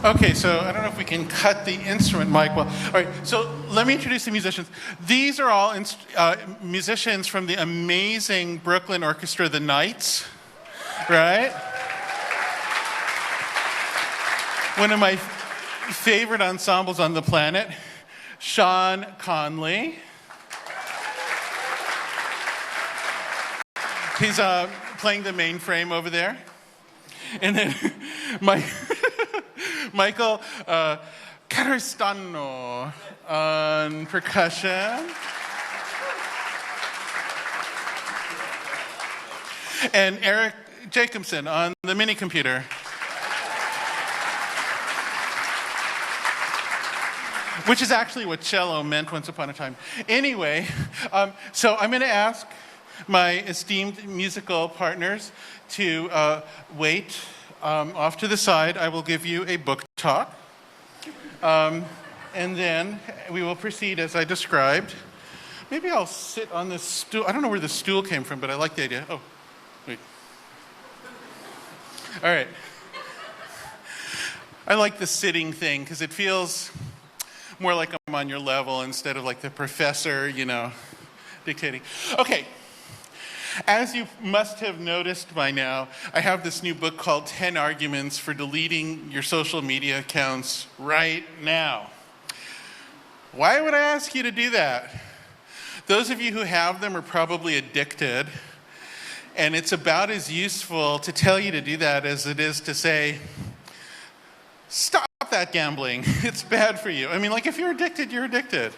Okay, so I don't know if we can cut the instrument mic well. All right, so let me introduce the musicians. These are all musicians from the amazing Brooklyn Orchestra, the Knights, right? One of my favorite ensembles on the planet, Sean Conley. He's playing the mainframe over there. And then Michael Caristano on percussion. And Eric Jacobson on the mini computer. Which is actually what cello meant once upon a time. Anyway, so I'm going to ask my esteemed musical partners to wait off to the side. I will give you a book talk. And then we will proceed as I described. Maybe I'll sit on this stool. I don't know where the stool came from, but I like the idea. Oh, wait. All right. I like the sitting thing because it feels more like I'm on your level instead of like the professor, dictating. Okay. As you must have noticed by now, I have this new book called 10 Arguments for Deleting Your Social Media Accounts Right Now. Why would I ask you to do that? Those of you who have them are probably addicted, and it's about as useful to tell you to do that as it is to say, stop that gambling. It's bad for you. I mean, like if you're addicted, you're addicted.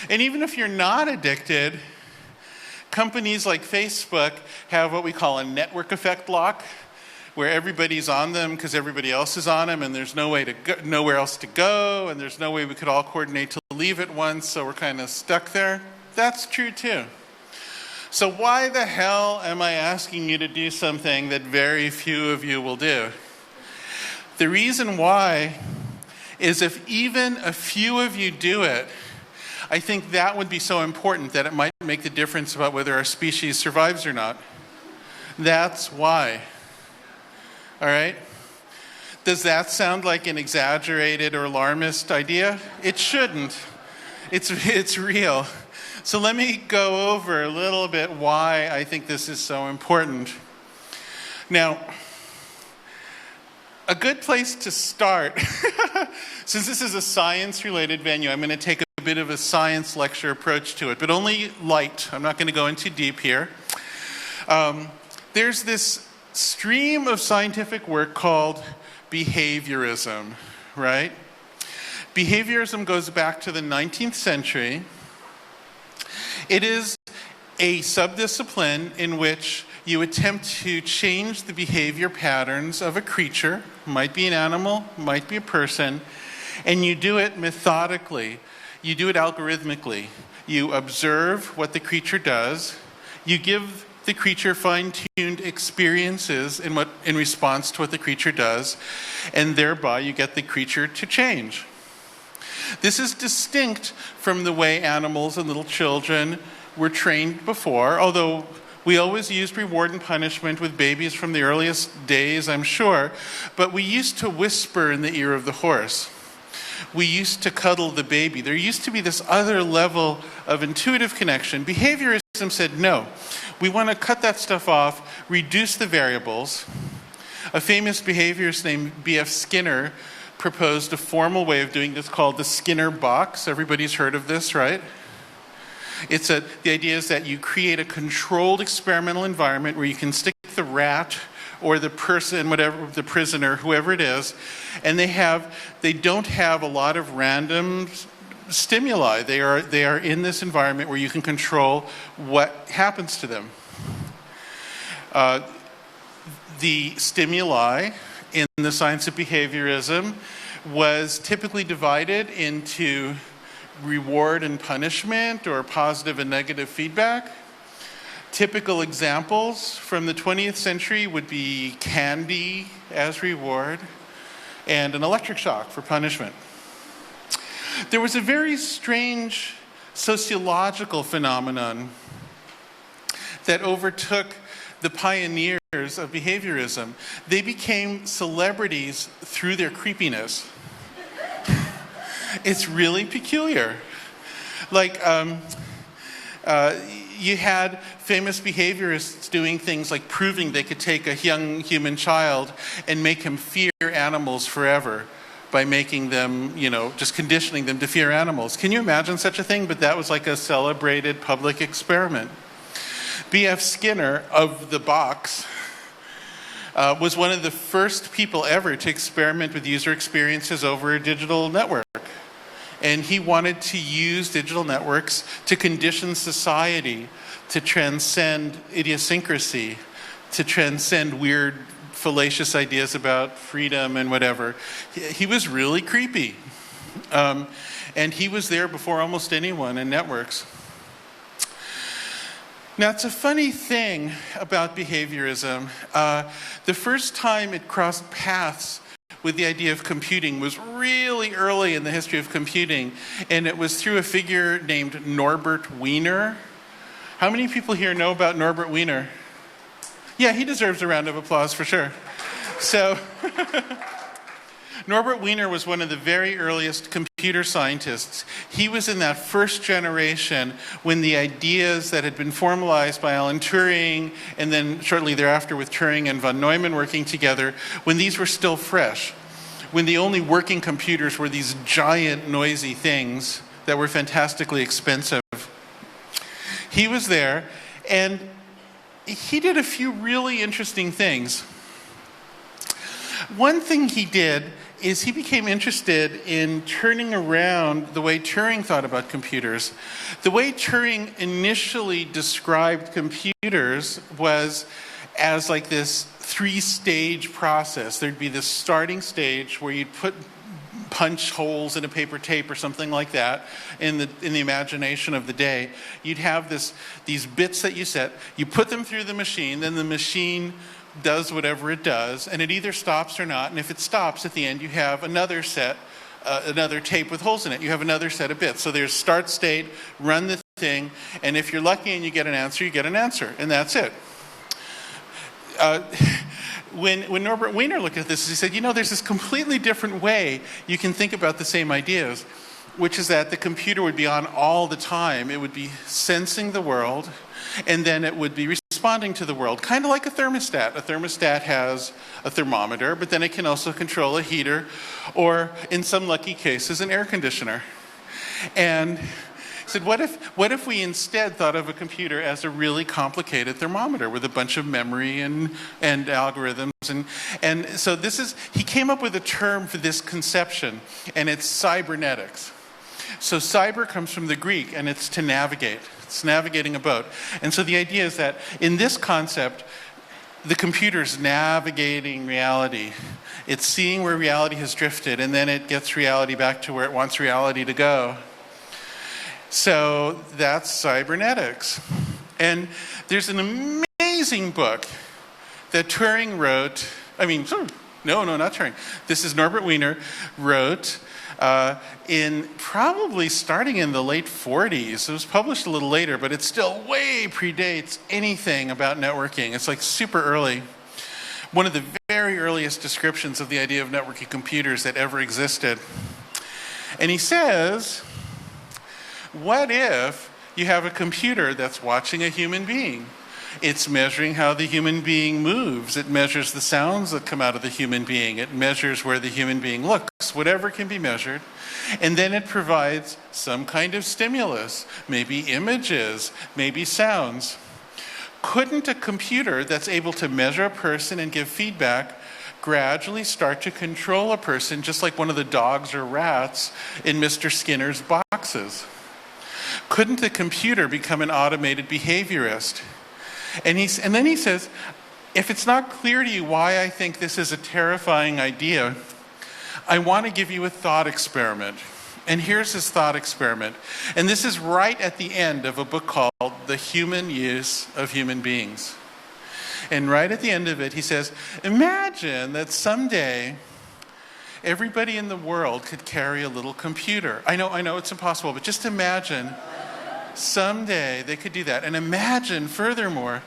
And even if you're not addicted, companies like Facebook have what we call a network effect lock, where everybody's on them because everybody else is on them, and there's nowhere else to go, and there's no way we could all coordinate to leave at once, so we're kind of stuck there. That's true too. So why the hell am I asking you to do something that very few of you will do? The reason why is if even a few of you do it, I think that would be so important that it might make the difference about whether our species survives or not. That's why. All right? Does that sound like an exaggerated or alarmist idea? It shouldn't. It's real. So let me go over a little bit why I think this is so important. Now, a good place to start, since this is a science-related venue, I'm going to take a bit of a science lecture approach to it, but only light. I'm not going to go in too deep here. There's this stream of scientific work called behaviorism, right? Behaviorism goes back to the 19th century. It is a subdiscipline in which you attempt to change the behavior patterns of a creature, might be an animal, might be a person, and you do it methodically. You do it algorithmically. You observe what the creature does. You give the creature fine-tuned experiences in response to what the creature does, and thereby you get the creature to change. This is distinct from the way animals and little children were trained before, although we always used reward and punishment with babies from the earliest days, I'm sure, but we used to whisper in the ear of the horse. We used to cuddle the baby. There used to be this other level of intuitive connection. Behaviorism said, no, we want to cut that stuff off, reduce the variables. A famous behaviorist named B.F. Skinner proposed a formal way of doing this called the Skinner box. Everybody's heard of this, right? The idea is that you create a controlled experimental environment where you can stick the rat or the person, whatever, the prisoner, whoever it is, and they don't have a lot of random stimuli. They are in this environment where you can control what happens to them. The stimuli in the science of behaviorism was typically divided into reward and punishment, or positive and negative feedback. Typical examples from the 20th century would be candy as reward and an electric shock for punishment. There was a very strange sociological phenomenon that overtook the pioneers of behaviorism, they became celebrities through their creepiness. It's really peculiar. Like, you had famous behaviorists doing things like proving they could take a young human child and make him fear animals forever by making them, just conditioning them to fear animals. Can you imagine such a thing? But that was like a celebrated public experiment. B.F. Skinner of the box was one of the first people ever to experiment with user experiences over a digital network. And he wanted to use digital networks to condition society, to transcend idiosyncrasy, to transcend weird, fallacious ideas about freedom and whatever. He was really creepy. And he was there before almost anyone in networks. Now, it's a funny thing about behaviorism. The first time it crossed paths with the idea of computing was really early in the history of computing, and it was through a figure named Norbert Wiener. How many people here know about Norbert Wiener? Yeah, he deserves a round of applause for sure. So, Norbert Wiener was one of the very earliest computer scientists. He was in that first generation when the ideas that had been formalized by Alan Turing, and then shortly thereafter with Turing and von Neumann working together, when these were still fresh, when the only working computers were these giant noisy things that were fantastically expensive. He was there, and he did a few really interesting things. One thing he did is he became interested in turning around the way Turing thought about computers. The way Turing initially described computers was as like this three-stage process. There'd be this starting stage where you'd put punch holes in a paper tape or something like that in the imagination of the day. You'd have these bits that you set, you put them through the machine, then the machine does whatever it does, and it either stops or not, and if it stops, at the end you have another set, another tape with holes in it. You have another set of bits. So there's start state, run the thing, and if you're lucky and you get an answer, you get an answer, and that's it. When Norbert Wiener looked at this, he said, there's this completely different way you can think about the same ideas, which is that the computer would be on all the time. It would be sensing the world, and then it would be responding to the world, kind of like a thermostat. A thermostat has a thermometer, but then it can also control a heater, or in some lucky cases, an air conditioner. And he said, what if we instead thought of a computer as a really complicated thermometer with a bunch of memory and algorithms? And so he came up with a term for this conception, and it's cybernetics. So cyber comes from the Greek, and it's to navigate. It's navigating a boat. And so the idea is that in this concept, the computer's navigating reality. It's seeing where reality has drifted, and then it gets reality back to where it wants reality to go. So that's cybernetics. And there's an amazing book that Turing wrote. No, not Turing. This is Norbert Wiener wrote in probably starting in the late 40s. It was published a little later, but it still way predates anything about networking. It's like super early. One of the very earliest descriptions of the idea of networking computers that ever existed. And he says, what if you have a computer that's watching a human being? It's measuring how the human being moves. It measures the sounds that come out of the human being. It measures where the human being looks, whatever can be measured. And then it provides some kind of stimulus, maybe images, maybe sounds. Couldn't a computer that's able to measure a person and give feedback gradually start to control a person, just like one of the dogs or rats in Mr. Skinner's boxes? Couldn't the computer become an automated behaviorist? And then he says, if it's not clear to you why I think this is a terrifying idea, I want to give you a thought experiment. And here's his thought experiment. And this is right at the end of a book called The Human Use of Human Beings. And right at the end of it, he says, imagine that someday everybody in the world could carry a little computer. I know it's impossible, but just imagine someday they could do that. And imagine, furthermore,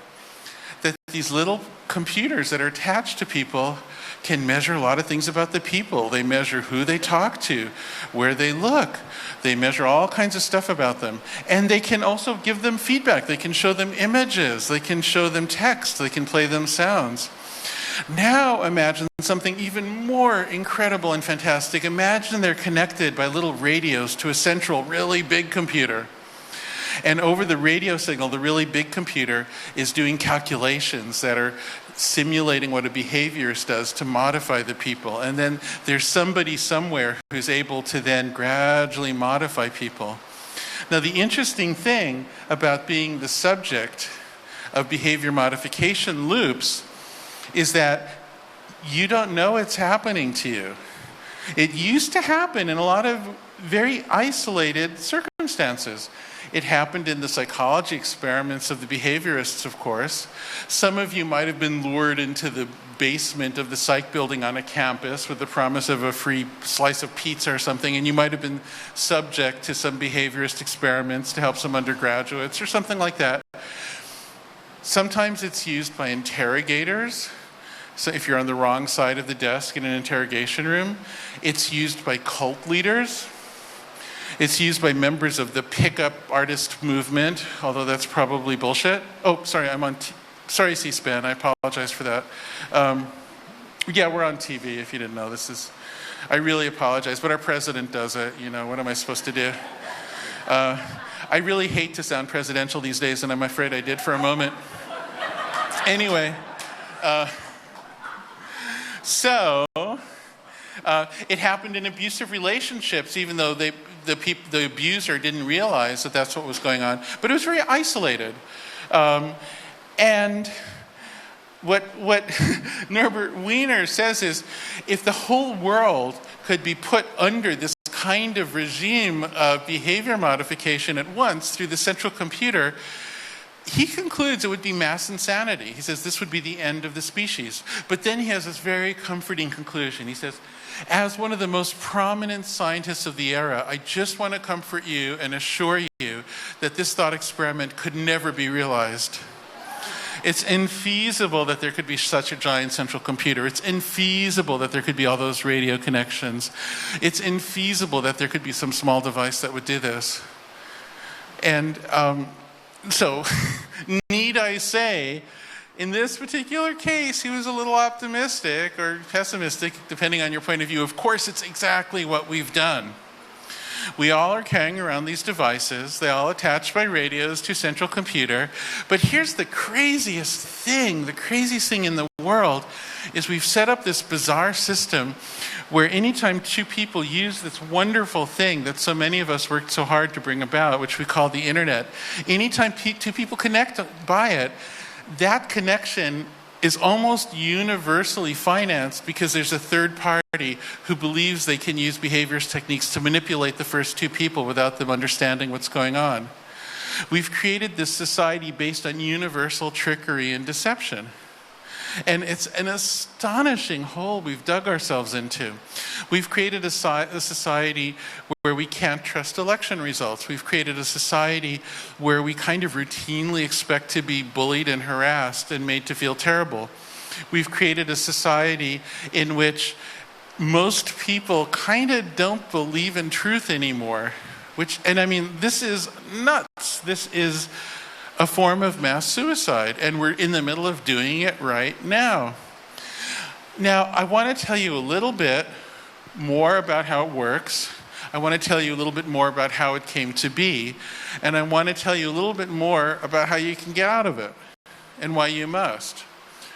that these little computers that are attached to people can measure a lot of things about the people. They measure who they talk to, where they look. They measure all kinds of stuff about them. And they can also give them feedback. They can show them images. They can show them text. They can play them sounds. Now imagine something even more incredible and fantastic. Imagine they're connected by little radios to a central, really big computer. And over the radio signal, the really big computer is doing calculations that are simulating what a behaviorist does to modify the people. And then there's somebody somewhere who's able to then gradually modify people. Now, the interesting thing about being the subject of behavior modification loops is that you don't know it's happening to you. It used to happen in a lot of very isolated circumstances. It happened in the psychology experiments of the behaviorists, of course. Some of you might have been lured into the basement of the psych building on a campus with the promise of a free slice of pizza or something, and you might have been subject to some behaviorist experiments to help some undergraduates or something like that. Sometimes it's used by interrogators. So if you're on the wrong side of the desk in an interrogation room, it's used by cult leaders. It's used by members of the pickup artist movement, although that's probably bullshit. Oh, sorry, sorry, C-SPAN, I apologize for that. Yeah, we're on TV, if you didn't know. I really apologize, but our president does it. You know, what am I supposed to do? I really hate to sound presidential these days, and I'm afraid I did for a moment. Anyway, it happened in abusive relationships, even though the abuser didn't realize that that's what was going on. But it was very isolated. And what Norbert Wiener says is, if the whole world could be put under this kind of regime of behavior modification at once through the central computer, he concludes it would be mass insanity. He says this would be the end of the species. But then he has this very comforting conclusion. He says, as one of the most prominent scientists of the era, I just want to comfort you and assure you that this thought experiment could never be realized. It's infeasible that there could be such a giant central computer. It's infeasible that there could be all those radio connections. It's infeasible that there could be some small device that would do this. And so, need I say, in this particular case, he was a little optimistic or pessimistic, depending on your point of view. Of course, it's exactly what we've done. We all are carrying around these devices. They all attach by radios to a central computer. But here's the craziest thing in the world is we've set up this bizarre system where anytime two people use this wonderful thing that so many of us worked so hard to bring about, which we call the internet, anytime two people connect by it, that connection is almost universally financed because there's a third party who believes they can use behaviorist techniques to manipulate the first two people without them understanding what's going on. We've created this society based on universal trickery and deception. And it's an astonishing hole we've dug ourselves into. We've created a society where we can't trust election results. We've created a society where we kind of routinely expect to be bullied and harassed and made to feel terrible. We've created a society in which most people kind of don't believe in truth anymore. This is nuts. This is a form of mass suicide, and we're in the middle of doing it right now. Now, I want to tell you a little bit more about how it works. I want to tell you a little bit more about how it came to be, and I want to tell you a little bit more about how you can get out of it, and why you must.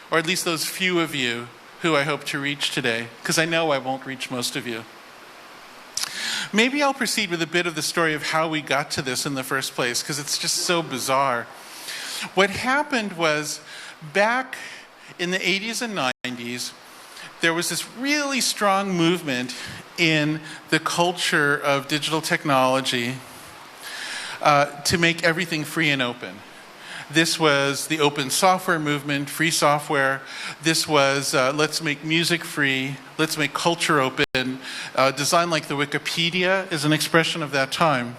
Or at least those few of you who I hope to reach today, because I know I won't reach most of you. Maybe I'll proceed with a bit of the story of how we got to this in the first place, because it's just so bizarre. What happened was, back in the 80s and 90s, there was this really strong movement in the culture of digital technology to make everything free and open. This was the open software movement, free software. This was let's make music free, let's make culture open. Design like the Wikipedia is an expression of that time.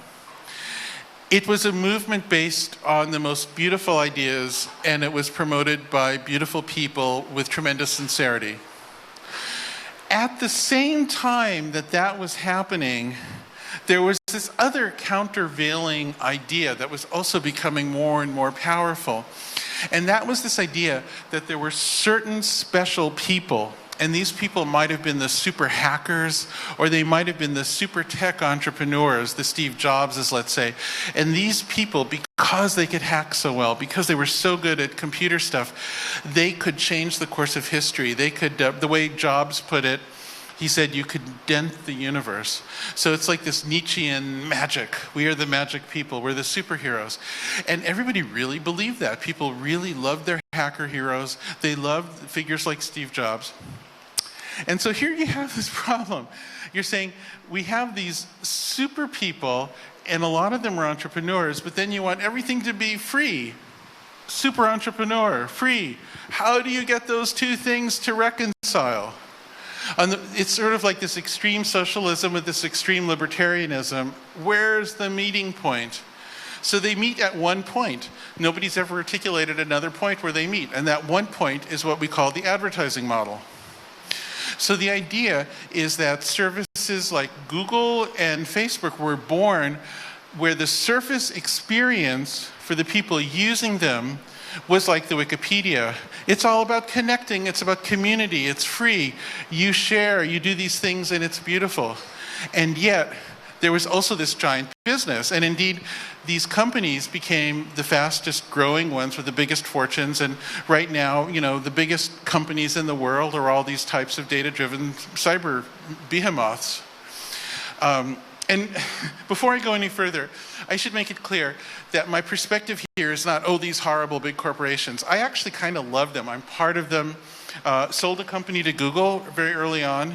It was a movement based on the most beautiful ideas, and it was promoted by beautiful people with tremendous sincerity. At the same time that that was happening, there was this other countervailing idea that was also becoming more and more powerful. And that was this idea that there were certain special people, and these people might have been the super hackers, or they might have been the super tech entrepreneurs, the Steve Jobses, let's say. And these people, because they could hack so well, because they were so good at computer stuff, they could change the course of history. They could, the way Jobs put it, he said you could dent the universe. So it's like this Nietzschean magic. We are the magic people. We're the superheroes. And everybody really believed that. People really loved their hacker heroes. They loved figures like Steve Jobs. And so here you have this problem. You're saying we have these super people, and a lot of them are entrepreneurs, but then you want everything to be free. Super entrepreneur, free. How do you get those two things to reconcile? It's sort of like this extreme socialism with this extreme libertarianism. Where's the meeting point? So they meet at one point. Nobody's ever articulated another point where they meet. And that one point is what we call the advertising model. So the idea is that services like Google and Facebook were born where the surface experience for the people using them was like the Wikipedia. It's all about connecting, it's about community, it's free. You share, you do these things, and it's beautiful. And yet, there was also this giant business. And indeed, these companies became the fastest growing ones with the biggest fortunes. And right now, you know, the biggest companies in the world are all these types of data-driven cyber behemoths. And before I go any further, I should make it clear that my perspective here is not, oh, these horrible big corporations. I actually kind of love them. I'm part of them. Sold a company to Google very early on,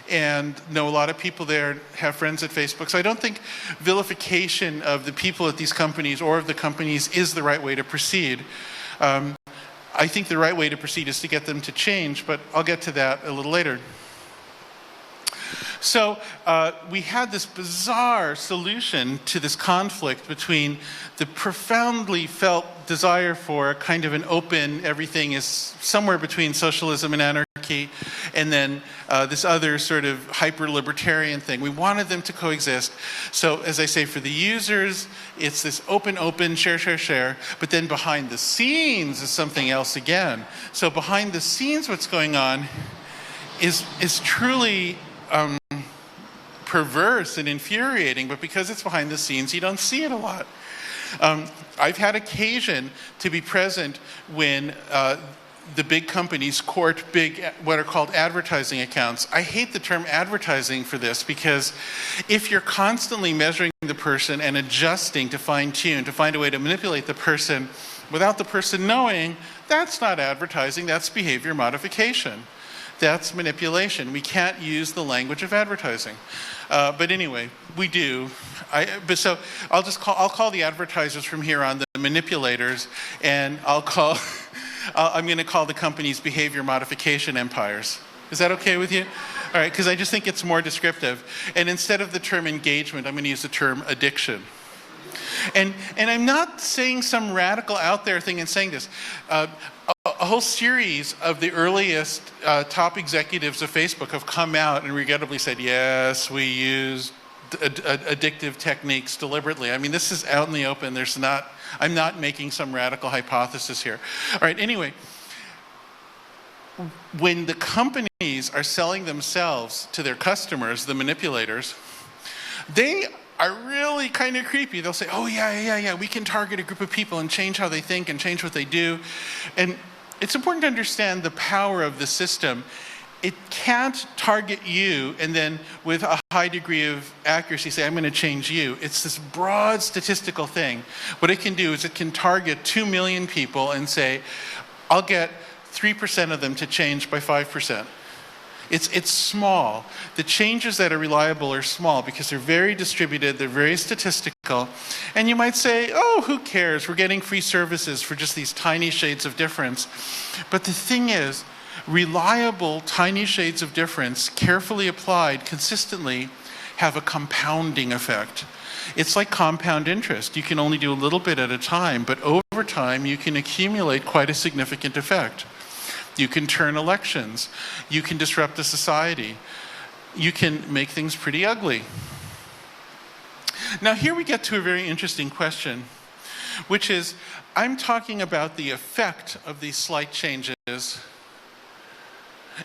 and know a lot of people there, have friends at Facebook. So I don't think vilification of the people at these companies or of the companies is the right way to proceed. I think the right way to proceed is to get them to change, but I'll get to that a little later. So we had this bizarre solution to this conflict between the profoundly felt desire for kind of an open, everything is somewhere between socialism and anarchy, and then this other sort of hyper-libertarian thing. We wanted them to coexist. So as I say, for the users, it's this open, share, but then behind the scenes is something else again. So behind the scenes, what's going on is truly perverse and infuriating, but because it's behind the scenes, you don't see it a lot. I've had occasion to be present when the big companies court big, what are called advertising accounts. I hate the term advertising for this, because if you're constantly measuring the person and adjusting to fine-tune, to find a way to manipulate the person without the person knowing, that's not advertising, that's behavior modification. That's manipulation. We can't use the language of advertising. But anyway, we do. So I'll call the advertisers from here on the manipulators, and I'm going to call the companies behavior modification empires. Is that okay with you? All right, because I just think it's more descriptive. And instead of the term engagement, I'm going to use the term addiction. And I'm not saying some radical out there thing in saying this. A whole series of the earliest top executives of Facebook have come out and regrettably said, yes, we used addictive techniques deliberately. I mean, this is out in the open. I'm not making some radical hypothesis here. All right, anyway, when the companies are selling themselves to their customers, the manipulators, they are really kind of creepy. They'll say, oh, yeah, we can target a group of people and change how they think and change what they do. And it's important to understand the power of the system. It can't target you and then with a high degree of accuracy say, I'm going to change you. It's this broad statistical thing. What it can do is it can target 2 million people and say, I'll get 3% of them to change by 5%. It's small. The changes that are reliable are small because they're very distributed, they're very statistical. And you might say, oh, who cares? We're getting free services for just these tiny shades of difference. But the thing is, reliable tiny shades of difference, carefully applied consistently, have a compounding effect. It's like compound interest. You can only do a little bit at a time, but over time you can accumulate quite a significant effect. You can turn elections. You can disrupt a society. You can make things pretty ugly. Now here we get to a very interesting question, which is, I'm talking about the effect of these slight changes.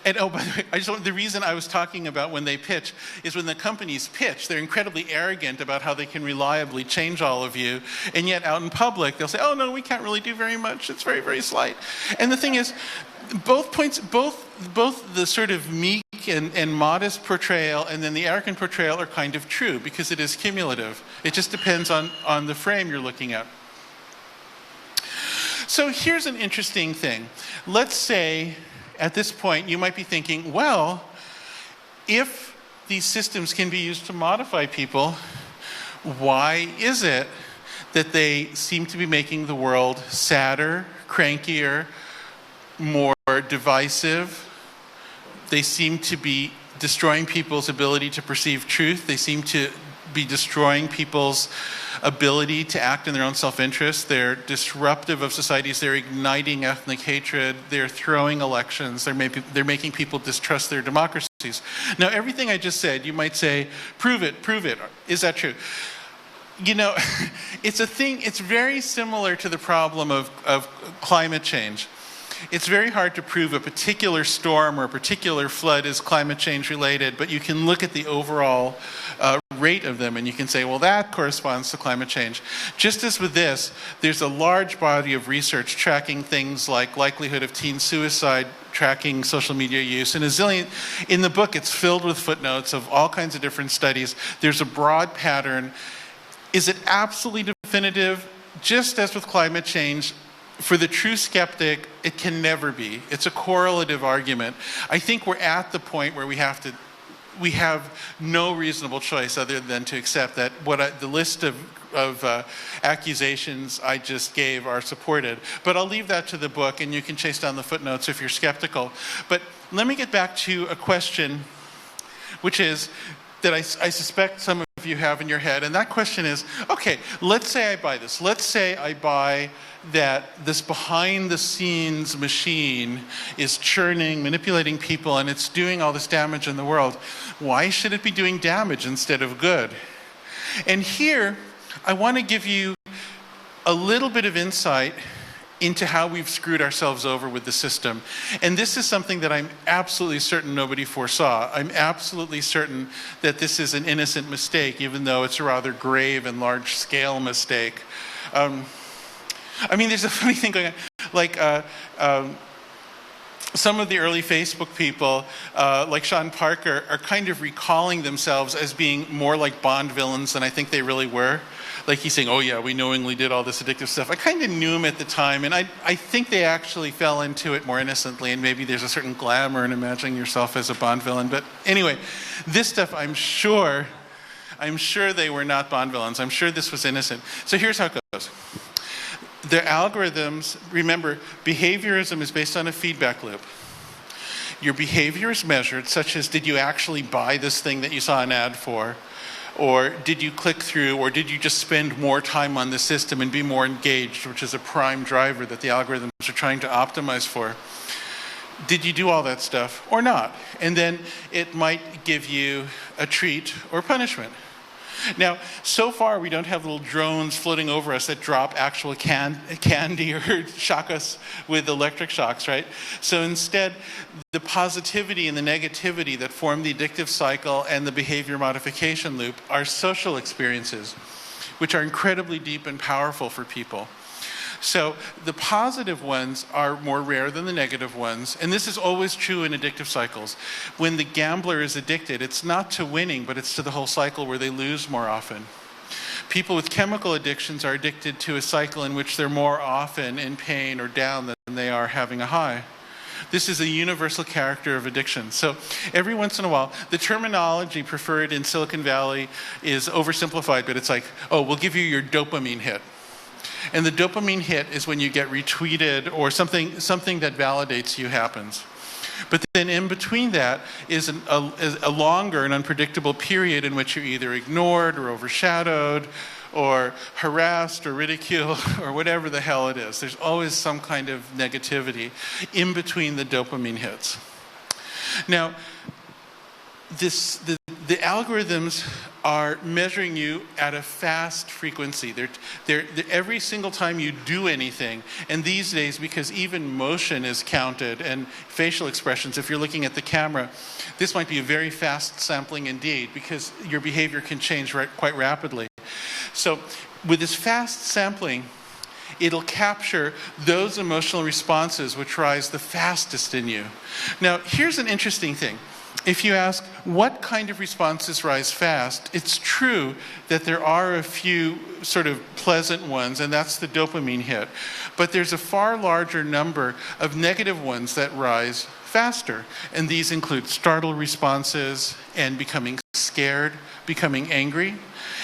And oh, by the way, the reason I was talking about when they pitch is when the companies pitch, they're incredibly arrogant about how they can reliably change all of you. And yet out in public, they'll say, oh no, we can't really do very much. It's very, very slight. And the thing is, both the sort of meek and modest portrayal and then the arrogant portrayal are kind of true because it is cumulative. It just depends on the frame you're looking at. So here's an interesting thing. Let's say at this point you might be thinking, well, if these systems can be used to modify people, why is it that they seem to be making the world sadder, crankier, more divisive? They seem to be destroying people's ability to perceive truth. They seem to be destroying people's ability to act in their own self-interest. They're disruptive of societies. They're igniting ethnic hatred. They're throwing elections. They're making people distrust their democracies. Now, everything I just said, you might say, prove it, prove it. Is that true? You know, it's a thing, it's very similar to the problem of climate change. It's very hard to prove a particular storm or a particular flood is climate change related, but you can look at the overall rate of them and you can say, well, that corresponds to climate change. Just as with this, there's a large body of research tracking things like likelihood of teen suicide, tracking social media use, and a zillion. In the book, it's filled with footnotes of all kinds of different studies. There's a broad pattern. Is it absolutely definitive? Just as with climate change, for the true skeptic, it can never be. It's a correlative argument. I think we're at the point where we have no reasonable choice other than to accept that the list of accusations I just gave are supported. But I'll leave that to the book, and you can chase down the footnotes if you're skeptical. But let me get back to a question, which is that I suspect some of you have in your head, and that question is, okay, let's say I buy this. Let's say I buy that this behind-the-scenes machine is churning, manipulating people, and it's doing all this damage in the world. Why should it be doing damage instead of good? And here, I want to give you a little bit of insight into how we've screwed ourselves over with the system. And this is something that I'm absolutely certain nobody foresaw. I'm absolutely certain that this is an innocent mistake, even though it's a rather grave and large-scale mistake. I mean, there's a funny thing going on. Like, some of the early Facebook people, like Sean Parker, are kind of recalling themselves as being more like Bond villains than I think they really were. Like he's saying, oh yeah, we knowingly did all this addictive stuff. I kind of knew him at the time, and I think they actually fell into it more innocently, and maybe there's a certain glamour in imagining yourself as a Bond villain. But anyway, this stuff, I'm sure they were not Bond villains. I'm sure this was innocent. So here's how it goes. The algorithms, remember, behaviorism is based on a feedback loop. Your behavior is measured, such as did you actually buy this thing that you saw an ad for? Or did you click through, or did you just spend more time on the system and be more engaged, which is a prime driver that the algorithms are trying to optimize for? Did you do all that stuff or not? And then it might give you a treat or punishment. Now, so far we don't have little drones floating over us that drop actual candy or shock us with electric shocks, right? So instead, the positivity and the negativity that form the addictive cycle and the behavior modification loop are social experiences, which are incredibly deep and powerful for people. So the positive ones are more rare than the negative ones, and this is always true in addictive cycles. When the gambler is addicted, it's not to winning, but it's to the whole cycle where they lose more often. People with chemical addictions are addicted to a cycle in which they're more often in pain or down than they are having a high. This is a universal character of addiction. So every once in a while, the terminology preferred in Silicon Valley is oversimplified, but it's like, oh, we'll give you your dopamine hit. And the dopamine hit is when you get retweeted or something that validates you happens. But then in between that is a longer and unpredictable period in which you're either ignored or overshadowed or harassed or ridiculed or whatever the hell it is. There's always some kind of negativity in between the dopamine hits. Now, the algorithms are measuring you at a fast frequency. They're every single time you do anything, and these days, because even motion is counted and facial expressions, if you're looking at the camera, this might be a very fast sampling indeed, because your behavior can change quite rapidly. So with this fast sampling, it'll capture those emotional responses which rise the fastest in you. Now, here's an interesting thing. If you ask what kind of responses rise fast, it's true that there are a few sort of pleasant ones, and that's the dopamine hit. But there's a far larger number of negative ones that rise faster. And these include startle responses and becoming scared, becoming angry.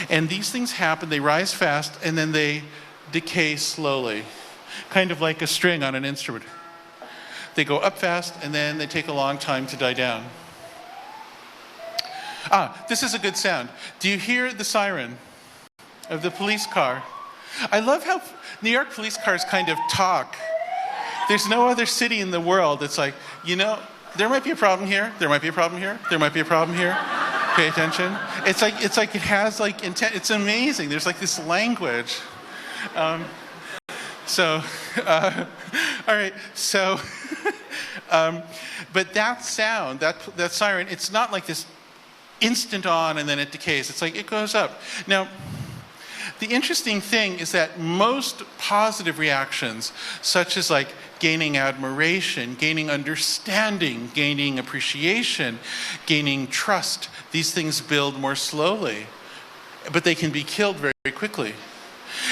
And these things happen, they rise fast, and then they decay slowly, kind of like a string on an instrument. They go up fast, and then they take a long time to die down. This is a good sound. Do you hear the siren of the police car? I love how New York police cars kind of talk. There's no other city in the world that's like, you know, there might be a problem here, there might be a problem here, there might be a problem here. Pay attention. It's like it has like intent. It's amazing. There's like this language. All right. So, but that sound, that siren, it's not like this instant on and then it decays. It's like it goes up. Now, the interesting thing is that most positive reactions, such as like gaining admiration, gaining understanding, gaining appreciation, gaining trust, these things build more slowly, but they can be killed very, very quickly.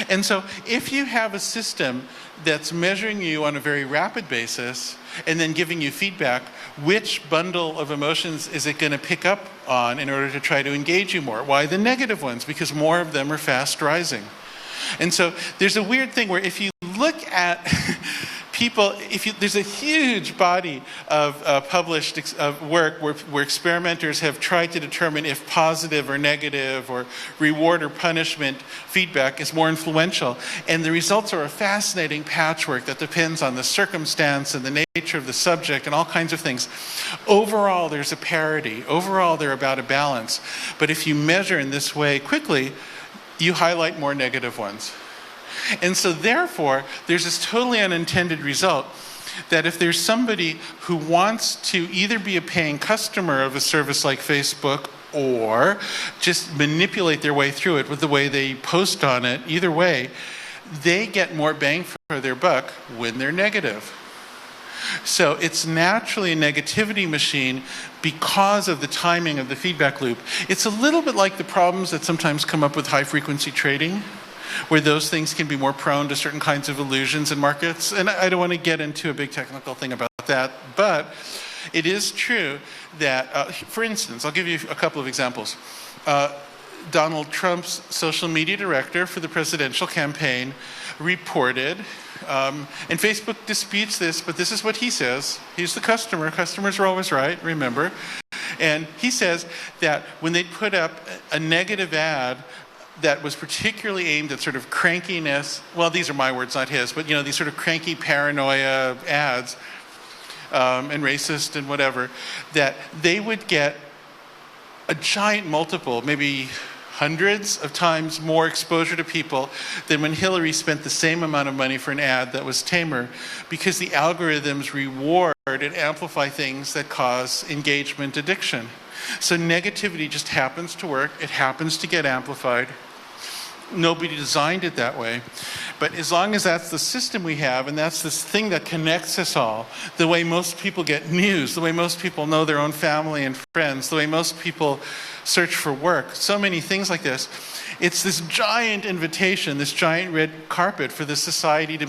And so if you have a system that's measuring you on a very rapid basis and then giving you feedback, which bundle of emotions is it going to pick up on in order to try to engage you more? Why the negative ones? Because more of them are fast rising. And so there's a weird thing where if you look at people, there's a huge body of published work where experimenters have tried to determine if positive or negative or reward or punishment feedback is more influential. And the results are a fascinating patchwork that depends on the circumstance and the nature of the subject and all kinds of things. Overall, there's a parity. Overall, they're about a balance. But if you measure in this way quickly, you highlight more negative ones. And so therefore, there's this totally unintended result that if there's somebody who wants to either be a paying customer of a service like Facebook or just manipulate their way through it with the way they post on it, either way, they get more bang for their buck when they're negative. So it's naturally a negativity machine because of the timing of the feedback loop. It's a little bit like the problems that sometimes come up with high-frequency trading, where those things can be more prone to certain kinds of illusions in markets. And I don't want to get into a big technical thing about that, but it is true that, for instance, I'll give you a couple of examples. Donald Trump's social media director for the presidential campaign reported, and Facebook disputes this, but this is what he says. He's the customer. Customers are always right, remember. And he says that when they put up a negative ad that was particularly aimed at sort of crankiness, well, these are my words, not his, but these sort of cranky paranoia ads, and racist and whatever, that they would get a giant multiple, maybe hundreds of times more exposure to people than when Hillary spent the same amount of money for an ad that was tamer, because the algorithms reward and amplify things that cause engagement addiction. So negativity just happens to work. It happens to get amplified. Nobody designed it that way. But as long as that's the system we have, and that's this thing that connects us all, the way most people get news, the way most people know their own family and friends, the way most people search for work, so many things like this, it's this giant invitation, this giant red carpet for the society to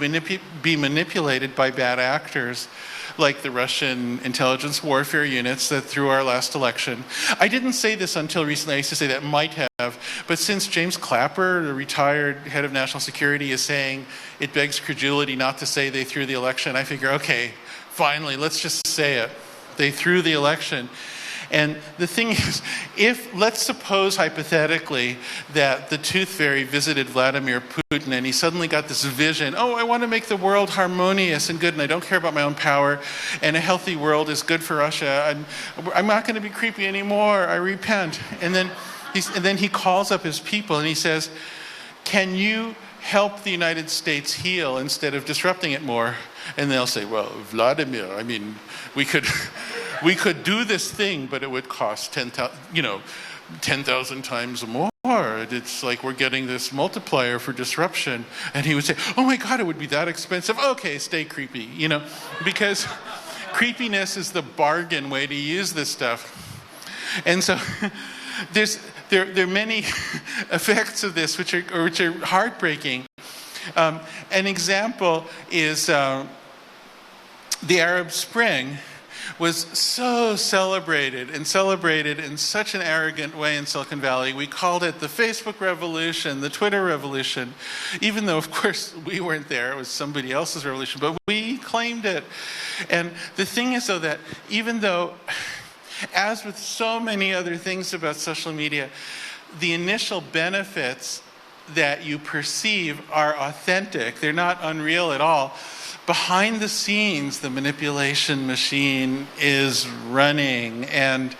be manipulated by bad actors, like the Russian intelligence warfare units that threw our last election. I didn't say this until recently. I used to say that might have, but since James Clapper, the retired head of national security, is saying it begs credulity not to say they threw the election, I figure, okay, finally, let's just say it. They threw the election. And the thing is, let's suppose hypothetically that the tooth fairy visited Vladimir Putin and he suddenly got this vision, oh, I want to make the world harmonious and good and I don't care about my own power and a healthy world is good for Russia. I'm not going to be creepy anymore. I repent. And then he calls up his people and he says, can you help the United States heal instead of disrupting it more? And they'll say, well, Vladimir, I mean, we could do this thing, but it would cost 10,000 times more. It's like we're getting this multiplier for disruption. And he would say, oh my God, it would be that expensive. Okay, stay creepy, because creepiness is the bargain way to use this stuff. And so there are many effects of this which are heartbreaking. An example is the Arab Spring was so celebrated in such an arrogant way in Silicon Valley. We called it the Facebook revolution, the Twitter revolution, even though, of course, we weren't there. It was somebody else's revolution, but we claimed it. And the thing is, though, that even though, as with so many other things about social media, the initial benefits that you perceive are authentic. They're not unreal at all. Behind the scenes, the manipulation machine is running, and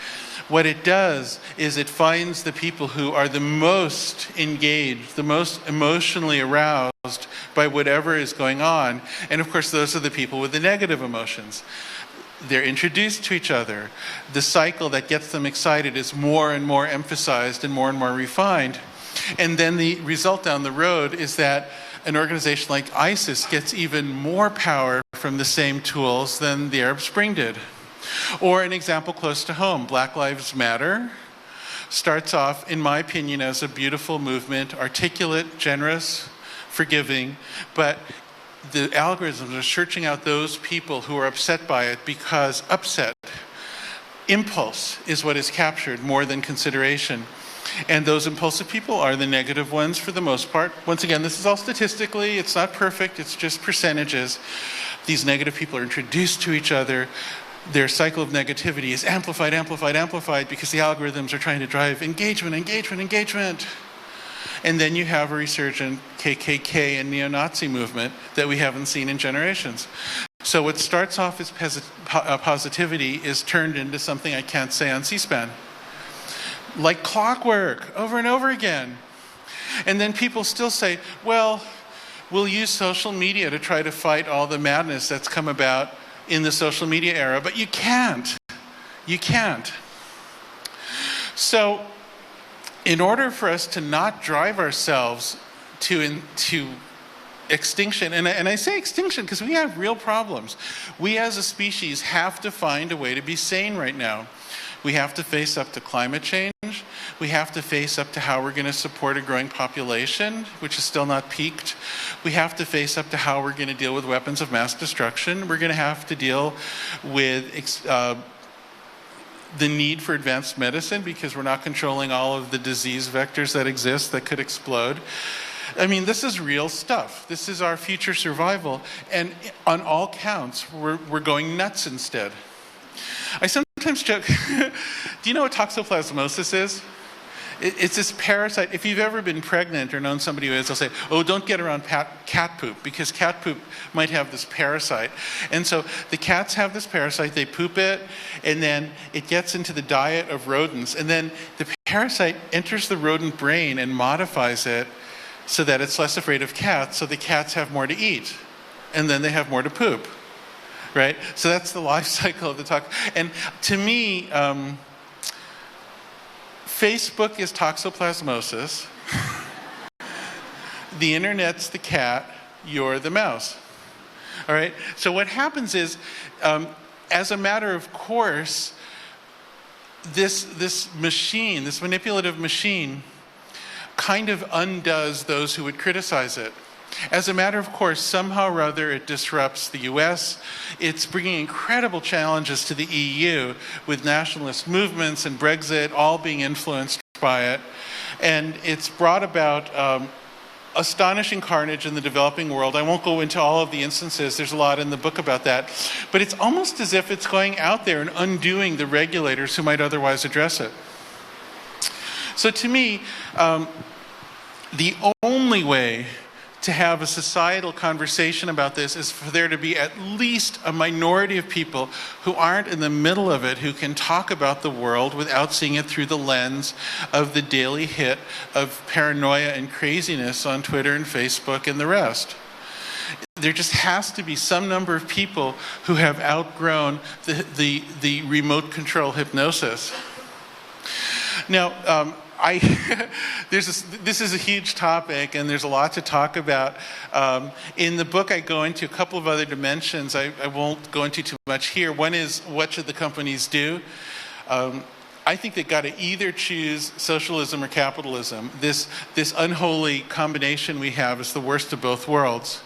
what it does is it finds the people who are the most engaged, the most emotionally aroused by whatever is going on, and of course those are the people with the negative emotions. They're introduced to each other. The cycle that gets them excited is more and more emphasized and more refined. And then the result down the road is that an organization like ISIS gets even more power from the same tools than the Arab Spring did. Or an example close to home, Black Lives Matter starts off, in my opinion, as a beautiful movement, articulate, generous, forgiving, but the algorithms are searching out those people who are upset by it because impulse is what is captured more than consideration. And those impulsive people are the negative ones for the most part. Once again, this is all statistically, it's not perfect, it's just percentages. These negative people are introduced to each other. Their cycle of negativity is amplified because the algorithms are trying to drive engagement. And then you have a resurgent KKK and neo-Nazi movement that we haven't seen in generations. So what starts off as positivity is turned into something I can't say on C-SPAN. Like clockwork, over and over again. And then people still say, well, we'll use social media to try to fight all the madness that's come about in the social media era, but you can't. You can't. So, in order for us to not drive ourselves to extinction, and I say extinction because we have real problems. We as a species have to find a way to be sane right now. We have to face up to climate change. We have to face up to how we're going to support a growing population, which is still not peaked. We have to face up to how we're going to deal with weapons of mass destruction. We're going to have to deal with the need for advanced medicine because we're not controlling all of the disease vectors that exist that could explode. I mean, this is real stuff. This is our future survival. And on all counts, we're going nuts instead. I sometimes joke, do you know what toxoplasmosis is? It's this parasite. If you've ever been pregnant or known somebody who is, they'll say, oh, don't get around cat poop because cat poop might have this parasite. And so the cats have this parasite, they poop it, and then it gets into the diet of rodents. And then the parasite enters the rodent brain and modifies it so that it's less afraid of cats, so the cats have more to eat. And then they have more to poop. Right? So that's the life cycle of the tox. And to me, Facebook is toxoplasmosis. The internet's the cat, you're the mouse. All right? So what happens is, as a matter of course, this machine, this manipulative machine, kind of undoes those who would criticize it. As a matter of course, somehow or other it disrupts the US. It's bringing incredible challenges to the EU with nationalist movements and Brexit all being influenced by it. And it's brought about astonishing carnage in the developing world. I won't go into all of the instances. There's a lot in the book about that. But it's almost as if it's going out there and undoing the regulators who might otherwise address it. So to me, the only way to have a societal conversation about this is for there to be at least a minority of people who aren't in the middle of it, who can talk about the world without seeing it through the lens of the daily hit of paranoia and craziness on Twitter and Facebook and the rest. There just has to be some number of people who have outgrown the remote control hypnosis. Now, this is a huge topic, and there's a lot to talk about. In the book, I go into a couple of other dimensions. I won't go into too much here. One is, what should the companies do? I think they've got to either choose socialism or capitalism. This unholy combination we have is the worst of both worlds.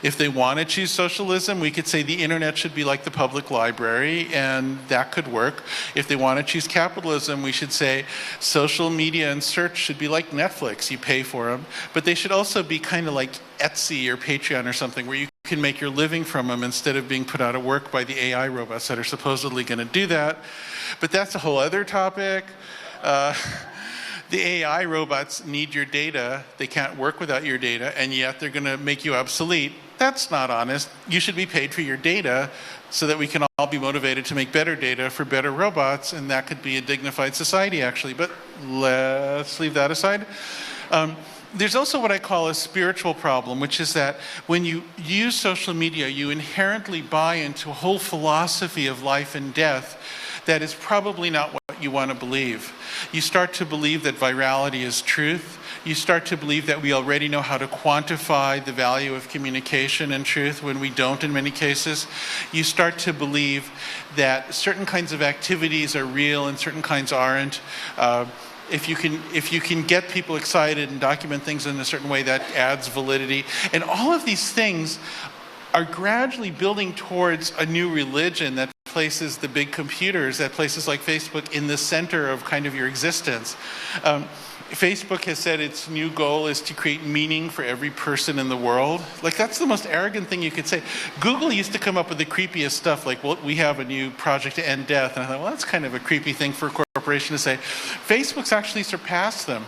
If they want to choose socialism, we could say the internet should be like the public library, and that could work. If they want to choose capitalism, we should say social media and search should be like Netflix. You pay for them. But they should also be kind of like Etsy or Patreon or something, where you can make your living from them instead of being put out of work by the AI robots that are supposedly going to do that. But that's a whole other topic. The AI robots need your data. They can't work without your data, and yet they're going to make you obsolete. That's not honest. You should be paid for your data so that we can all be motivated to make better data for better robots, and that could be a dignified society, actually. But let's leave that aside. There's also what I call a spiritual problem, which is that when you use social media, you inherently buy into a whole philosophy of life and death that is probably not what you want to believe. You start to believe that virality is truth. You start to believe that we already know how to quantify the value of communication and truth when we don't in many cases. You start to believe that certain kinds of activities are real and certain kinds aren't. If you can get people excited and document things in a certain way, that adds validity. And all of these things are gradually building towards a new religion that places the big computers at places like Facebook in the center of kind of your existence. Facebook has said its new goal is to create meaning for every person in the world. Like, that's the most arrogant thing you could say. Google used to come up with the creepiest stuff, like, well, we have a new project to end death. And I thought, well, that's kind of a creepy thing for a corporation to say. Facebook's actually surpassed them.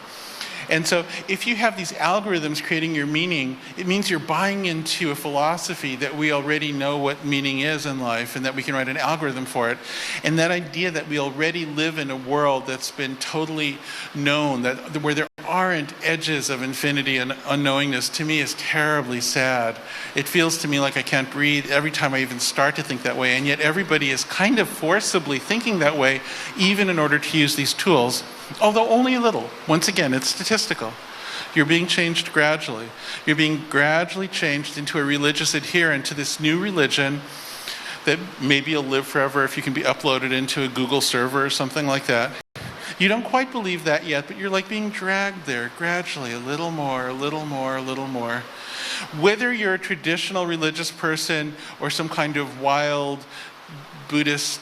And so if you have these algorithms creating your meaning, it means you're buying into a philosophy that we already know what meaning is in life and that we can write an algorithm for it. And that idea that we already live in a world that's been totally known, where there aren't edges of infinity and unknowingness, to me is terribly sad. It feels to me like I can't breathe every time I even start to think that way. And yet everybody is kind of forcibly thinking that way, even in order to use these tools. Although only a little. Once again, it's statistical. You're being changed gradually. You're being gradually changed into a religious adherent to this new religion that maybe you'll live forever if you can be uploaded into a Google server or something like that. You don't quite believe that yet, but you're like being dragged there gradually, a little more, a little more, a little more. Whether you're a traditional religious person or some kind of wild Buddhist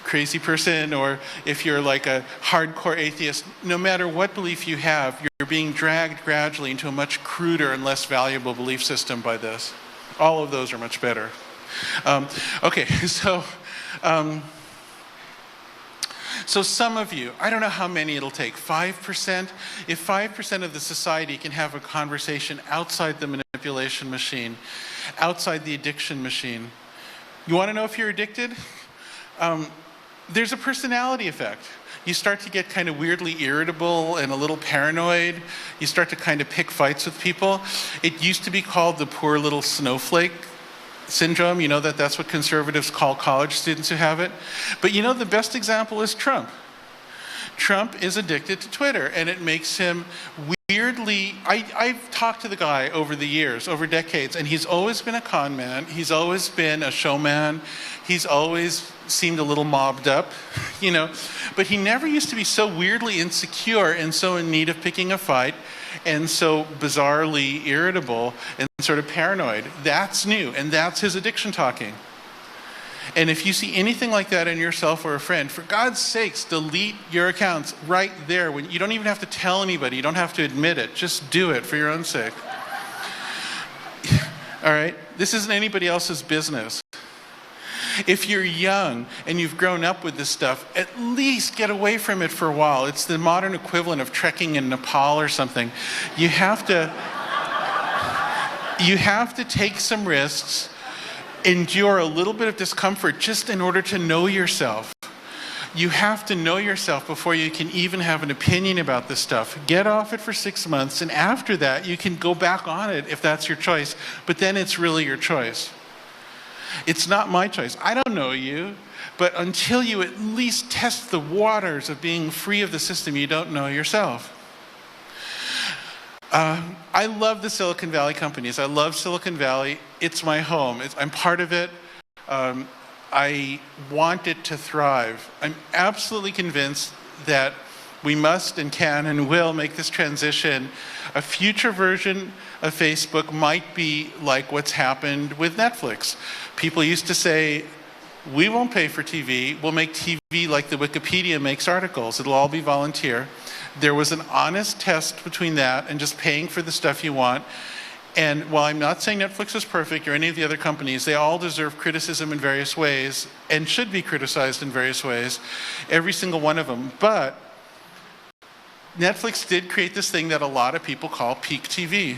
crazy person, or if you're like a hardcore atheist, no matter what belief you have, you're being dragged gradually into a much cruder and less valuable belief system by this. All of those are much better. Okay, so some of you, I don't know how many it'll take, 5%? If 5% of the society can have a conversation outside the manipulation machine, outside the addiction machine, you want to know if you're addicted? There's a personality effect. You start to get kind of weirdly irritable and a little paranoid. You start to kind of pick fights with people. It used to be called the poor little snowflake syndrome. You know that's what conservatives call college students who have it. But you know the best example is Trump. Trump is addicted to Twitter, and it makes him weirdly... I've talked to the guy over the years, over decades, and he's always been a con man. He's always been a showman. He's always seemed a little mobbed up, you know. But he never used to be so weirdly insecure and so in need of picking a fight and so bizarrely irritable and sort of paranoid. That's new, and that's his addiction talking. And if you see anything like that in yourself or a friend, for God's sakes, delete your accounts right there. When you don't even have to tell anybody. You don't have to admit it. Just do it for your own sake. All right? This isn't anybody else's business. If you're young and you've grown up with this stuff, at least get away from it for a while. It's the modern equivalent of trekking in Nepal or something. You have to take some risks, endure a little bit of discomfort just in order to know yourself. You have to know yourself before you can even have an opinion about this stuff. Get off it for 6 months, and after that, you can go back on it if that's your choice. But then it's really your choice. It's not my choice. I don't know you, but until you at least test the waters of being free of the system, you don't know yourself. I love the Silicon Valley companies. I love Silicon Valley. It's my home. I'm part of it. I want it to thrive. I'm absolutely convinced that we must and can and will make this transition. A future version of Facebook might be like what's happened with Netflix. People used to say, we won't pay for TV. We'll make TV like the Wikipedia makes articles. It'll all be volunteer. There was an honest test between that and just paying for the stuff you want. And while I'm not saying Netflix is perfect or any of the other companies, they all deserve criticism in various ways and should be criticized in various ways, every single one of them. But Netflix did create this thing that a lot of people call peak TV.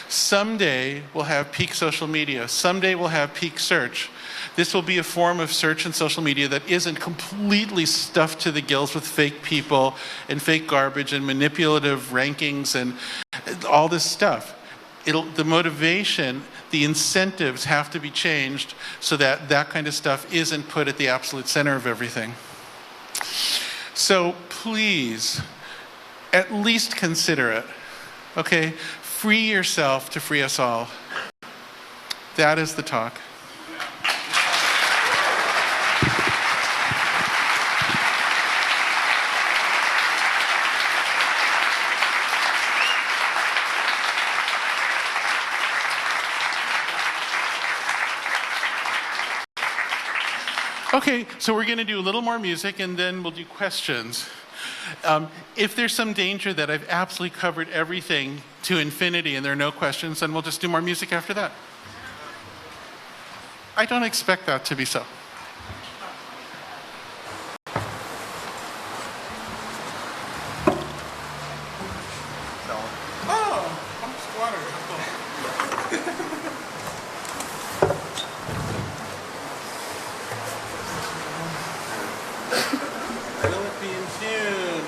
Someday we'll have peak social media. Someday we'll have peak search. This will be a form of search and social media that isn't completely stuffed to the gills with fake people and fake garbage and manipulative rankings and all this stuff. The motivation, the incentives have to be changed so that that kind of stuff isn't put at the absolute center of everything. So please, at least consider it, okay? Free yourself to free us all. That is the talk. Okay, so we're going to do a little more music and then we'll do questions. If there's some danger that I've absolutely covered everything to infinity and there are no questions, then we'll just do more music after that. I don't expect that to be so. Oh, I'm just water. Will it be in tune?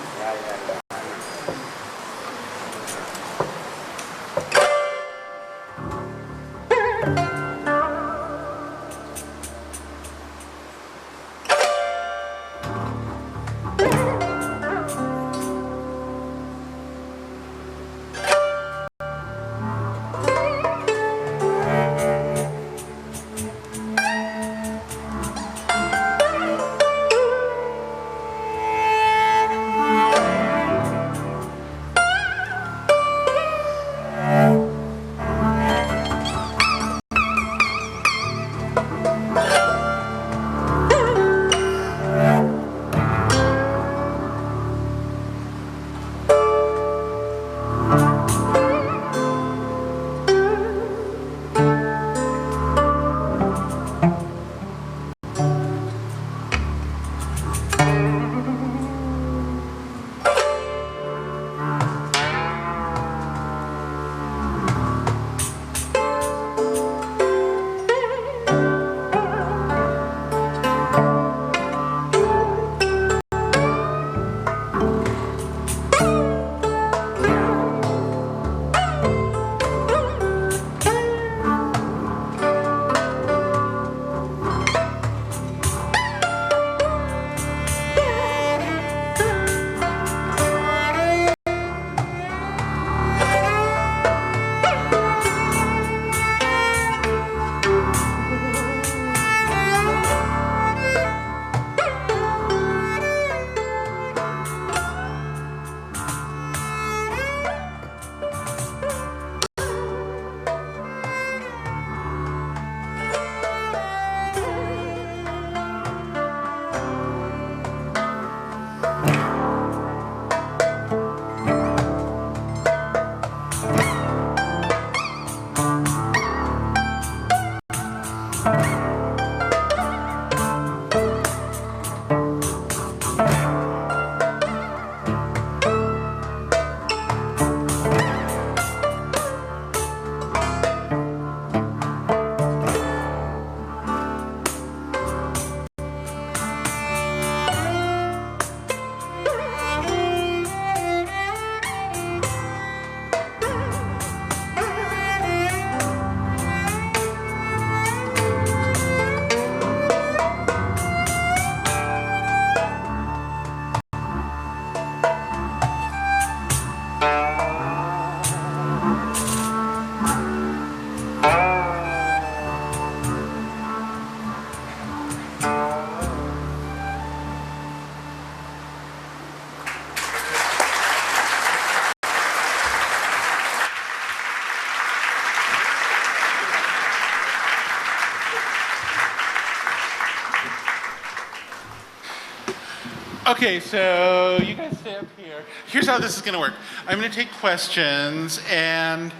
Okay, so you guys stay up here. Here's how this is going to work. I'm going to take questions, and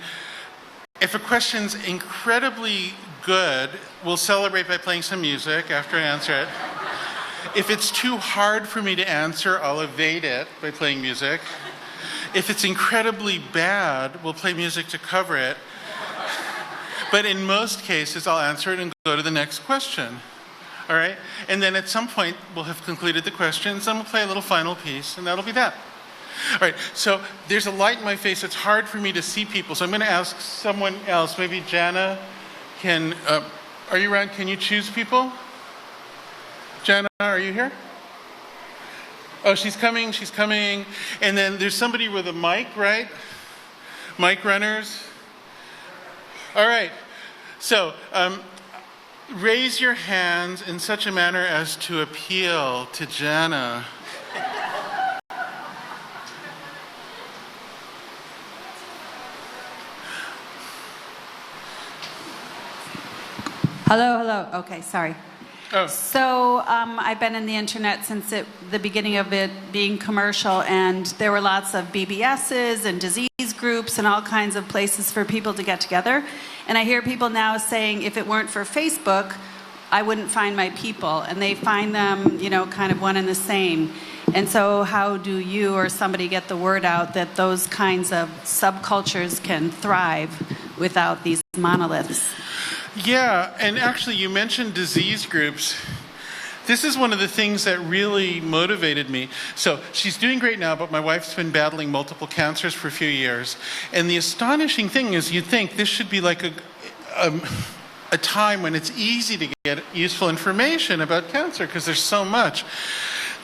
if a question's incredibly good, we'll celebrate by playing some music after I answer it. If it's too hard for me to answer, I'll evade it by playing music. If it's incredibly bad, we'll play music to cover it. But in most cases, I'll answer it and go to the next question. All right? And then at some point, we'll have concluded the questions, and we'll play a little final piece, and that'll be that. All right, so there's a light in my face. It's hard for me to see people, so I'm going to ask someone else. Maybe Jana can, are you around? Can you choose people? Jana, are you here? Oh, she's coming. And then there's somebody with a mic, right? Mic runners. All right, so raise your hands in such a manner as to appeal to Jana. Hello. Okay, sorry. Oh. So I've been in the internet since the beginning of it being commercial, and there were lots of BBSs and disease groups and all kinds of places for people to get together. And I hear people now saying, if it weren't for Facebook, I wouldn't find my people. And they find them, kind of one and the same. And so how do you or somebody get the word out that those kinds of subcultures can thrive without these monoliths? Yeah, and actually you mentioned disease groups. This is one of the things that really motivated me. So she's doing great now, but my wife's been battling multiple cancers for a few years. And the astonishing thing is you'd think this should be like a time when it's easy to get useful information about cancer because there's so much.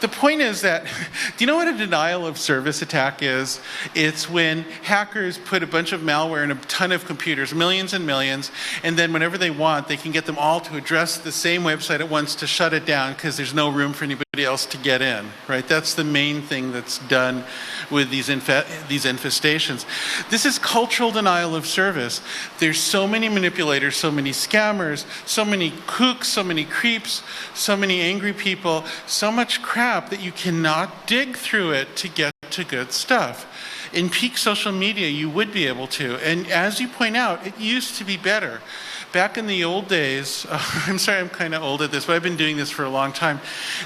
The point is that, do you know what a denial of service attack is? It's when hackers put a bunch of malware in a ton of computers, millions and millions, and then whenever they want, they can get them all to address the same website at once to shut it down because there's no room for anybody else to get in, right? That's the main thing that's done with these infestations. This is cultural denial of service. There's so many manipulators, so many scammers, so many kooks, so many creeps, so many angry people, so much crap that you cannot dig through it to get to good stuff. In peak social media, you would be able to. And as you point out, it used to be better. Back in the old days, I'm sorry I'm kind of old at this, but I've been doing this for a long time.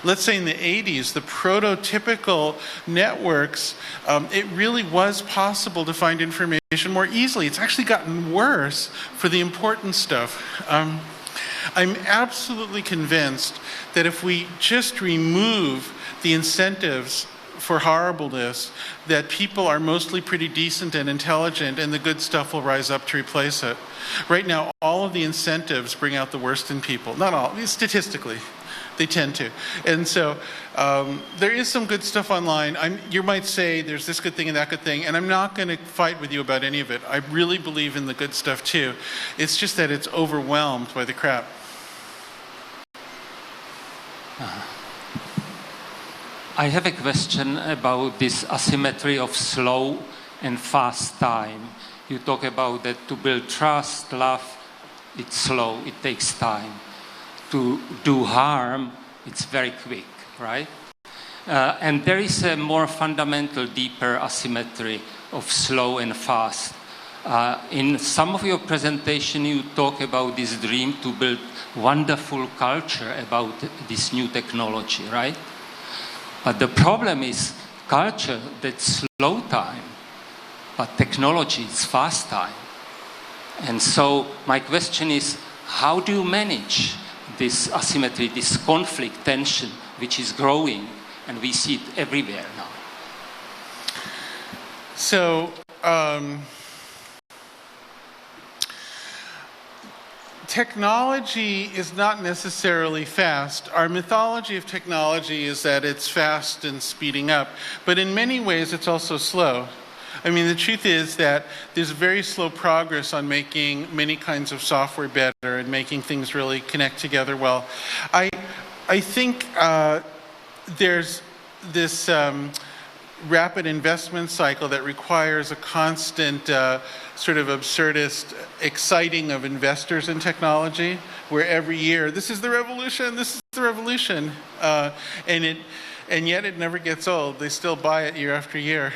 Let's say in the 80s, the prototypical networks, it really was possible to find information more easily. It's actually gotten worse for the important stuff. I'm absolutely convinced that if we just remove the incentives for horribleness, that people are mostly pretty decent and intelligent, and the good stuff will rise up to replace it. Right now, all of the incentives bring out the worst in people. Not all, statistically, they tend to. And so there is some good stuff online. You might say there's this good thing and that good thing, and I'm not going to fight with you about any of it. I really believe in the good stuff too. It's just that it's overwhelmed by the crap. I have a question about this asymmetry of slow and fast time. You talk about that to build trust, love, it's slow, it takes time. To do harm, it's very quick, right? And there is a more fundamental, deeper asymmetry of slow and fast. In some of your presentation, you talk about this dream to build wonderful culture about this new technology, right? But the problem is culture, that's slow time, but technology is fast time. And so my question is, how do you manage this asymmetry, this conflict, tension, which is growing, and we see it everywhere now? So, technology is not necessarily fast. Our mythology of technology is that it's fast and speeding up, but in many ways it's also slow. I mean, the truth is that there's very slow progress on making many kinds of software better and making things really connect together well. I think there's this rapid investment cycle that requires a constant sort of absurdist exciting of investors in technology, where every year, this is the revolution, and and yet it never gets old. They still buy it year after year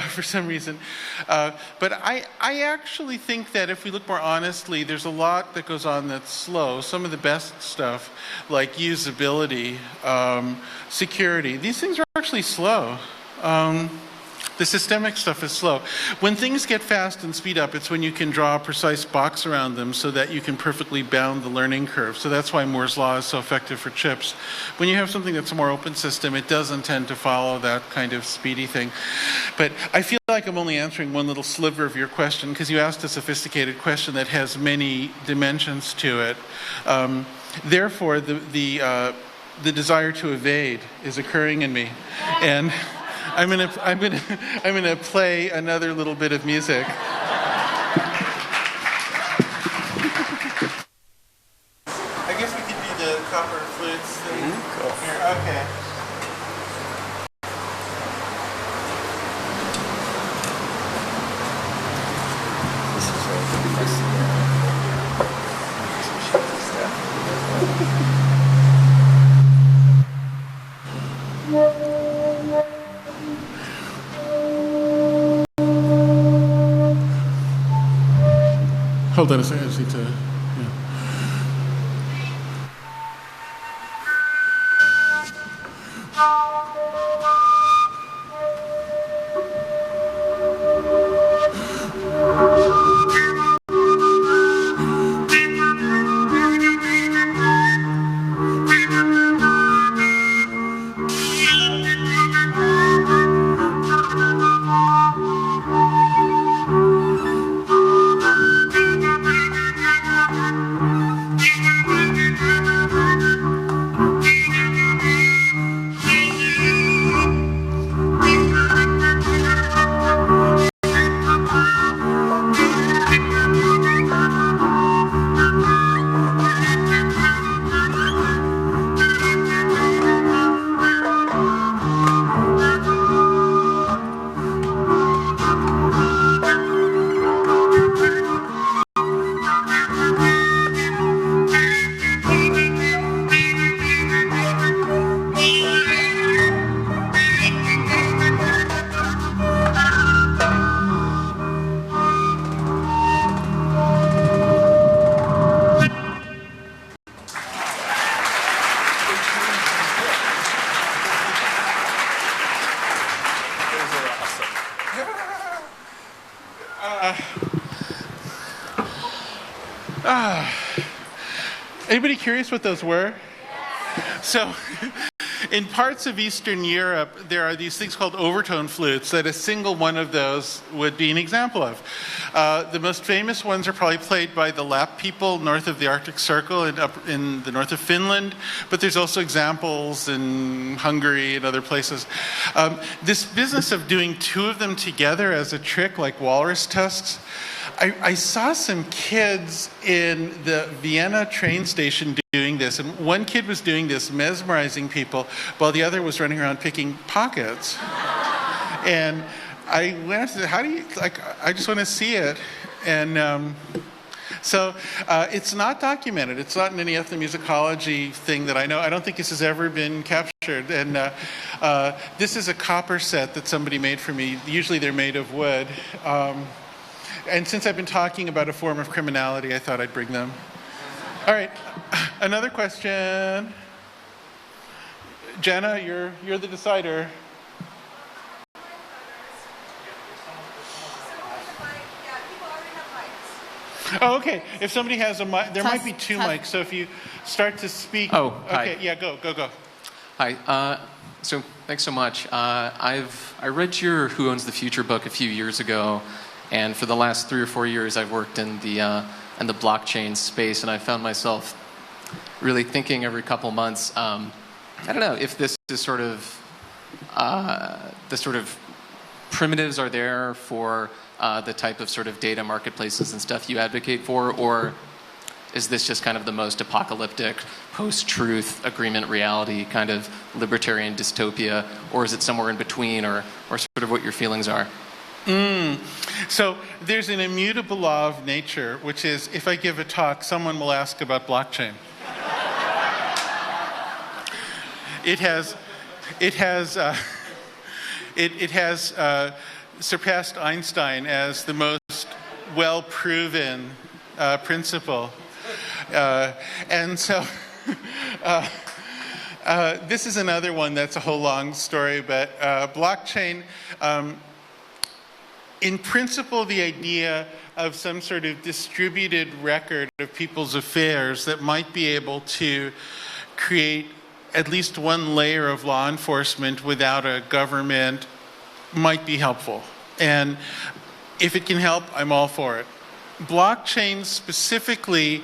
for some reason. But I actually think that if we look more honestly, there's a lot that goes on that's slow. Some of the best stuff, like usability, security, these things are actually slow. The systemic stuff is slow. When things get fast and speed up, it's when you can draw a precise box around them so that you can perfectly bound the learning curve. So that's why Moore's law is so effective for chips. When you have something that's a more open system, it doesn't tend to follow that kind of speedy thing. But I feel like I'm only answering one little sliver of your question, because you asked a sophisticated question that has many dimensions to it. Therefore, the desire to evade is occurring in me. And I'm gonna play another little bit of music. I guess we could do the copper flutes thing. Cool. Here, okay. This is really Hold on a second, I just need to... Anybody curious what those were? So, in parts of Eastern Europe, there are these things called overtone flutes that a single one of those would be an example of. The most famous ones are probably played by the Lapp people north of the Arctic Circle and up in the north of Finland, but there's also examples in Hungary and other places. This business of doing two of them together as a trick, like walrus tusks, I saw some kids in the Vienna train station doing this, and one kid was doing this, mesmerizing people, while the other was running around picking pockets. And I went and said, how do you, like, I just want to see it. And so it's not documented. It's not in any ethnomusicology thing that I know. I don't think this has ever been captured. And this is a copper set that somebody made for me. Usually they're made of wood. And since I've been talking about a form of criminality, I thought I'd bring them. All right, another question. Jenna, you're the decider. Oh, okay. If somebody has a mic, there might be two mics. So if you start to speak. Oh, hi. Okay, yeah, go. Hi. So thanks so much. I read your Who Owns the Future book a few years ago, and for the last 3 or 4 years, I've worked in the blockchain space, and I found myself really thinking every couple months. I don't know if this is sort of the sort of primitives are there for the type of sort of data marketplaces and stuff you advocate for, or is this just kind of the most apocalyptic, post-truth, agreement reality kind of libertarian dystopia, or is it somewhere in between, or sort of what your feelings are? So there's an immutable law of nature, which is if I give a talk, someone will ask about blockchain. It has it has surpassed Einstein as the most well-proven principle. And so this is another one that's a whole long story, but blockchain, in principle, the idea of some sort of distributed record of people's affairs that might be able to create at least one layer of law enforcement without a government might be helpful. And if it can help, I'm all for it. Blockchain specifically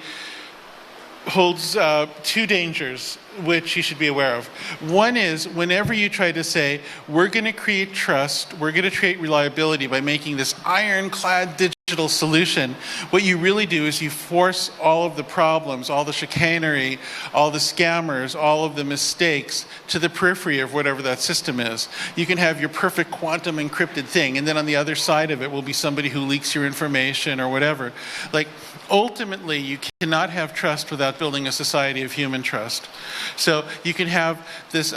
holds two dangers which you should be aware of. One is whenever you try to say, we're going to create trust, we're going to create reliability by making this ironclad digital solution, what you really do is you force all of the problems, all the chicanery, all the scammers, all of the mistakes to the periphery of whatever that system is. You can have your perfect quantum encrypted thing, and then on the other side of it will be somebody who leaks your information or whatever. Like, ultimately, you cannot have trust without building a society of human trust. So you can have this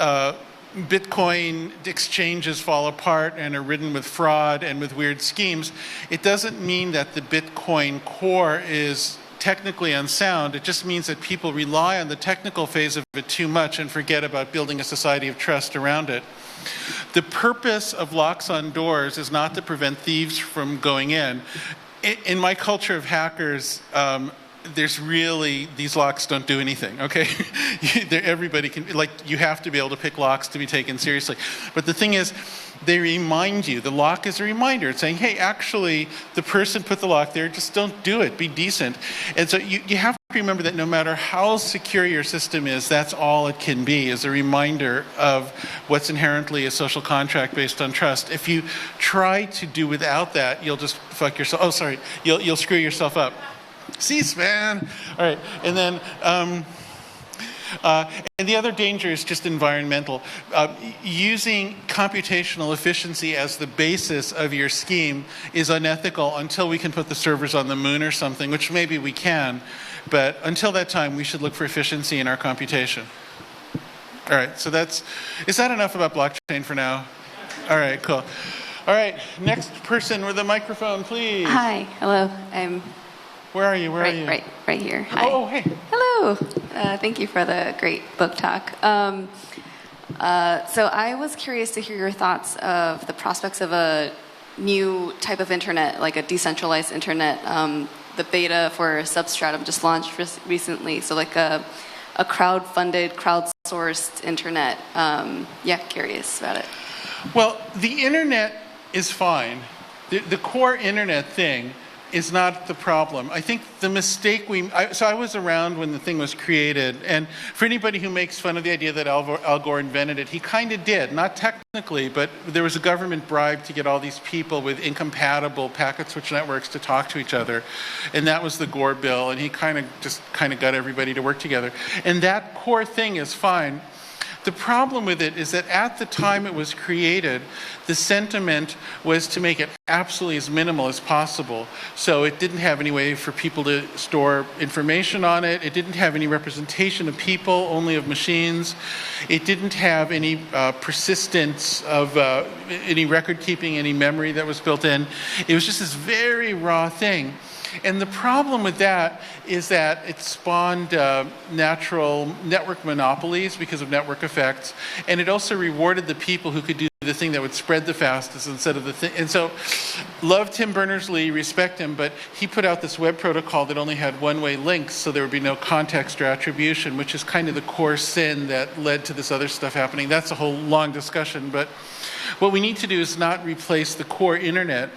Bitcoin exchanges fall apart and are ridden with fraud and with weird schemes. It doesn't mean that the Bitcoin core is technically unsound. It just means that people rely on the technical phase of it too much and forget about building a society of trust around it. The purpose of locks on doors is not to prevent thieves from going in. In my culture of hackers, there's really, these locks don't do anything, okay? Everybody can, like, you have to be able to pick locks to be taken seriously. But the thing is, they remind you, the lock is a reminder. It's saying, hey, actually, the person put the lock there, just don't do it, be decent. And so you have to remember that no matter how secure your system is, that's all it can be, is a reminder of what's inherently a social contract based on trust. If you try to do without that, you'll just fuck yourself, oh, sorry, you'll screw yourself up. C-SPAN. All right, and then, and the other danger is just environmental. Using computational efficiency as the basis of your scheme is unethical until we can put the servers on the moon or something, which maybe we can, but until that time, we should look for efficiency in our computation. All right, so is that enough about blockchain for now? All right, cool. All right, next person with a microphone, please. Hi, hello, Where are you? Where are you? Right here. Hi. Oh, hey. Hello. Thank you for the great book talk. So I was curious to hear your thoughts of the prospects of a new type of internet, like a decentralized internet. The beta for Substratum just launched recently. So like a crowd-funded, crowd-sourced internet. Yeah, curious about it. Well, the internet is fine. The core internet thing is not the problem. I think the mistake so I was around when the thing was created, and for anybody who makes fun of the idea that Al Gore invented it, he kind of did, not technically, but there was a government bribe to get all these people with incompatible packet switch networks to talk to each other, and that was the Gore bill, and he kind of got everybody to work together. And that core thing is fine. The problem with it is that at the time it was created, the sentiment was to make it absolutely as minimal as possible. So it didn't have any way for people to store information on it. It didn't have any representation of people, only of machines. It didn't have any persistence of any record keeping, any memory that was built in. It was just this very raw thing. And the problem with that is that it spawned natural network monopolies because of network effects, and it also rewarded the people who could do the thing that would spread the fastest instead of the thing. And so, love Tim Berners-Lee, respect him, but he put out this web protocol that only had one-way links, so there would be no context or attribution, which is kind of the core sin that led to this other stuff happening. That's a whole long discussion, but what we need to do is not replace the core internet,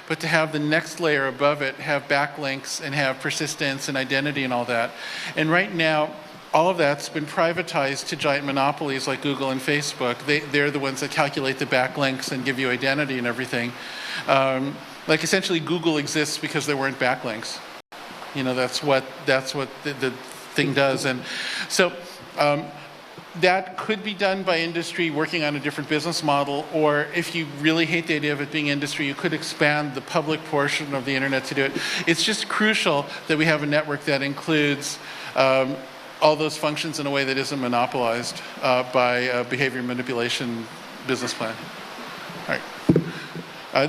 but to have the next layer above it have backlinks and have persistence and identity and all that. And right now, all of that's been privatized to giant monopolies like Google and Facebook. They're the ones that calculate the backlinks and give you identity and everything. Like essentially Google exists because there weren't backlinks. You know, that's what the thing does. And so that could be done by industry working on a different business model, or if you really hate the idea of it being industry, you could expand the public portion of the internet to do it. It's just crucial that we have a network that includes all those functions in a way that isn't monopolized by a behavior manipulation business plan. All right.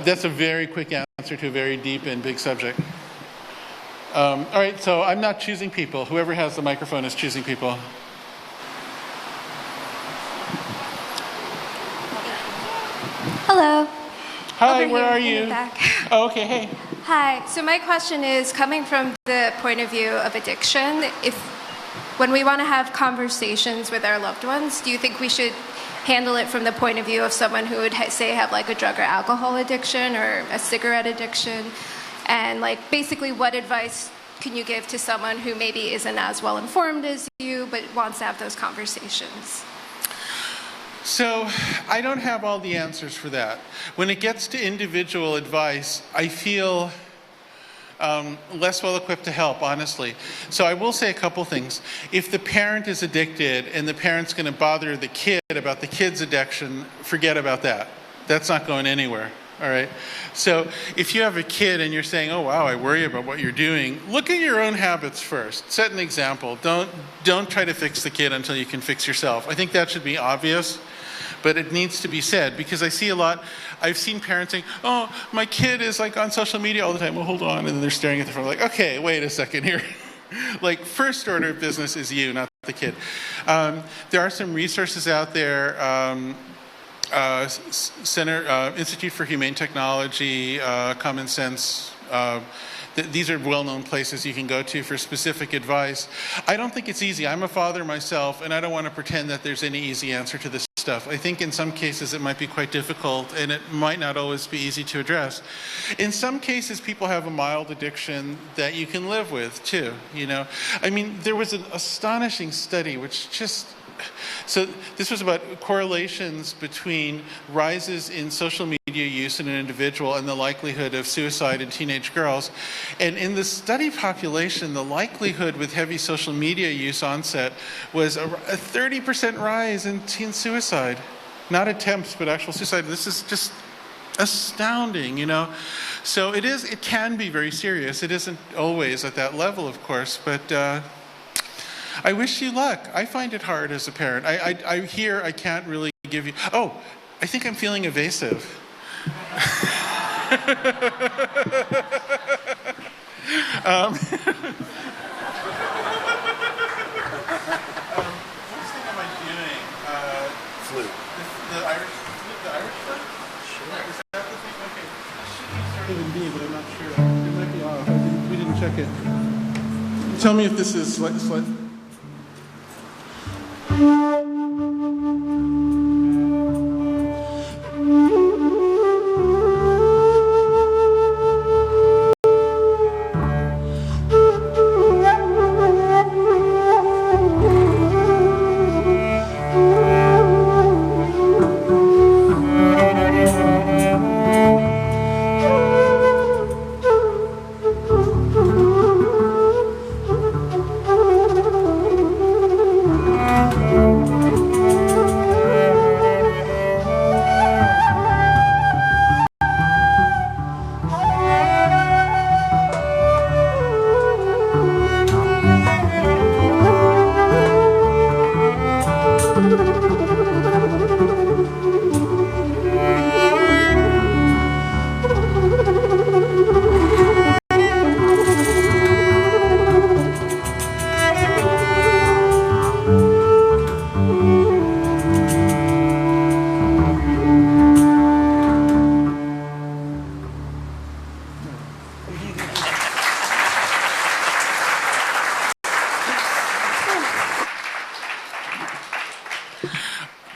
That's a very quick answer to a very deep and big subject. All right, so I'm not choosing people. Whoever has the microphone is choosing people. Hello. Hi, Over where here are in the you? back. Oh, okay, hey. Hi. So my question is, coming from the point of view of addiction, when we want to have conversations with our loved ones, do you think we should handle it from the point of view of someone who would say have like a drug or alcohol addiction or a cigarette addiction? And like basically what advice can you give to someone who maybe isn't as well informed as you but wants to have those conversations? So I don't have all the answers for that. When it gets to individual advice, I feel less well equipped to help, honestly. So I will say a couple things. If the parent is addicted and the parent's going to bother the kid about the kid's addiction, forget about that. That's not going anywhere. All right. So if you have a kid and you're saying, "Oh wow, I worry about what you're doing," look at your own habits first. Set an example. Don't try to fix the kid until you can fix yourself. I think that should be obvious, but it needs to be said because I see a lot. I've seen parents saying, "Oh, my kid is like on social media all the time." Well, hold on, and then they're staring at the phone like, "Okay, wait a second here." Like first order of business is you, not the kid. There are some resources out there. Institute for Humane Technology, Common Sense. These are well-known places you can go to for specific advice. I don't think it's easy. I'm a father myself, and I don't want to pretend that there's any easy answer to this stuff. I think in some cases it might be quite difficult, and it might not always be easy to address. In some cases, people have a mild addiction that you can live with, too. You know, I mean, there was an astonishing study which just... So this was about correlations between rises in social media use in an individual and the likelihood of suicide in teenage girls. And in the study population, the likelihood with heavy social media use onset was a 30% rise in teen suicide. Not attempts, but actual suicide. This is just astounding, you know. So it can be very serious. It isn't always at that level, of course, but I wish you luck. I find it hard as a parent. I hear I can't really give you... Oh, I think I'm feeling evasive. What thing am I doing? Flute. The Irish flute? Sure. Is that the thing? Okay. I should have started in B, but I'm not sure. It might be off. We didn't check it. Tell me if this is slight.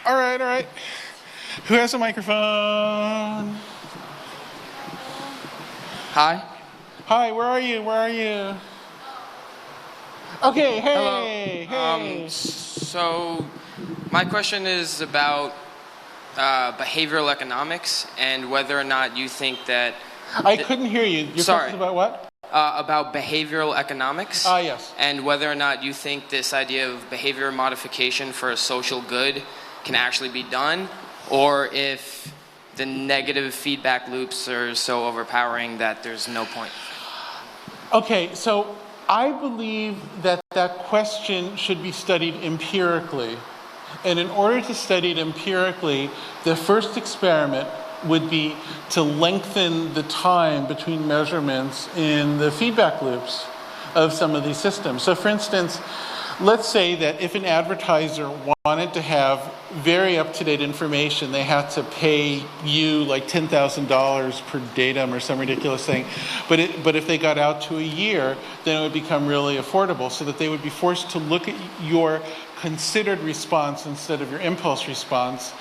All right. Who has a microphone? Hi. Hi, where are you? Okay, hey. Hello. Hey. So my question is about behavioral economics and whether or not you think that... I couldn't hear you. Your Sorry. question about what? About behavioral economics. Yes. And whether or not you think this idea of behavior modification for a social good can actually be done, or if the negative feedback loops are so overpowering that there's no point. Okay, so I believe that that question should be studied empirically. And in order to study it empirically, the first experiment would be to lengthen the time between measurements in the feedback loops of some of these systems. So for instance, let's say that if an advertiser wanted to have very up-to-date information, they had to pay you like $10,000 per datum or some ridiculous thing. But if they got out to a year, then it would become really affordable, so that they would be forced to look at your considered response instead of your impulse response.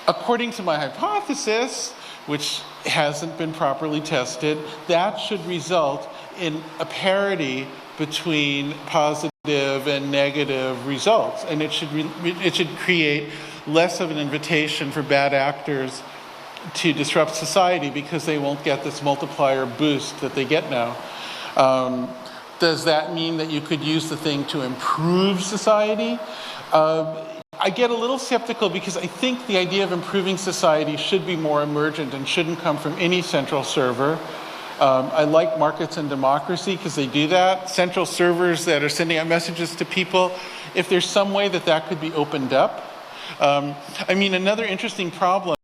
According to my hypothesis, which hasn't been properly tested, that should result in a parity between positive and negative results, and it should create less of an invitation for bad actors to disrupt society, because they won't get this multiplier boost that they get now. Does that mean that you could use the thing to improve society? I get a little skeptical, because I think the idea of improving society should be more emergent and shouldn't come from any central server. I like markets and democracy because they do that. Central servers that are sending out messages to people, if there's some way that that could be opened up. I mean, another interesting problem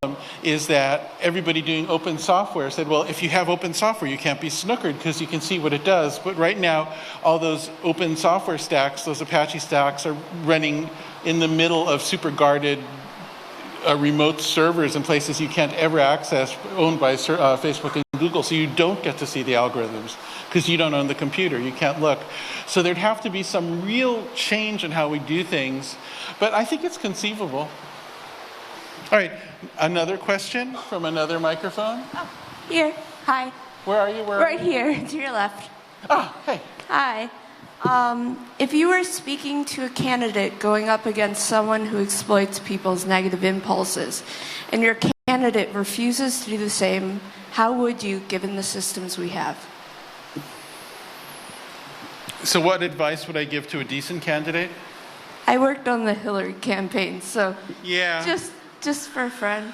is that everybody doing open software said, well, if you have open software, you can't be snookered because you can see what it does. But right now, all those open software stacks, those Apache stacks, are running in the middle of super guarded remote servers in places you can't ever access, owned by Facebook and Google, so you don't get to see the algorithms because you don't own the computer, you can't look. So there'd have to be some real change in how we do things, but I think it's conceivable. All right, another question from another microphone? Oh, here, hi. Where are you? Right here, to your left. Oh, hey. Hi. If you were speaking to a candidate going up against someone who exploits people's negative impulses, and your candidate refuses to do the same, how would you, given the systems we have? So what advice would I give to a decent candidate? I worked on the Hillary campaign, so yeah, just for a friend.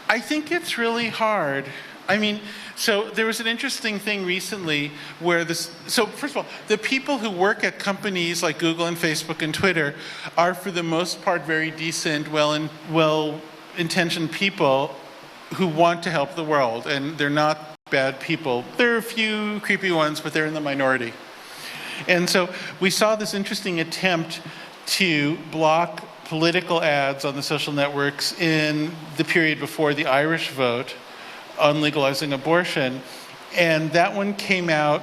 I think it's really hard. I mean, so there was an interesting thing recently where so first of all, the people who work at companies like Google and Facebook and Twitter are for the most part very decent, well-intentioned people who want to help the world, and they're not bad people. There are a few creepy ones, but they're in the minority. And so we saw this interesting attempt to block political ads on the social networks in the period before the Irish vote on legalizing abortion, and that one came out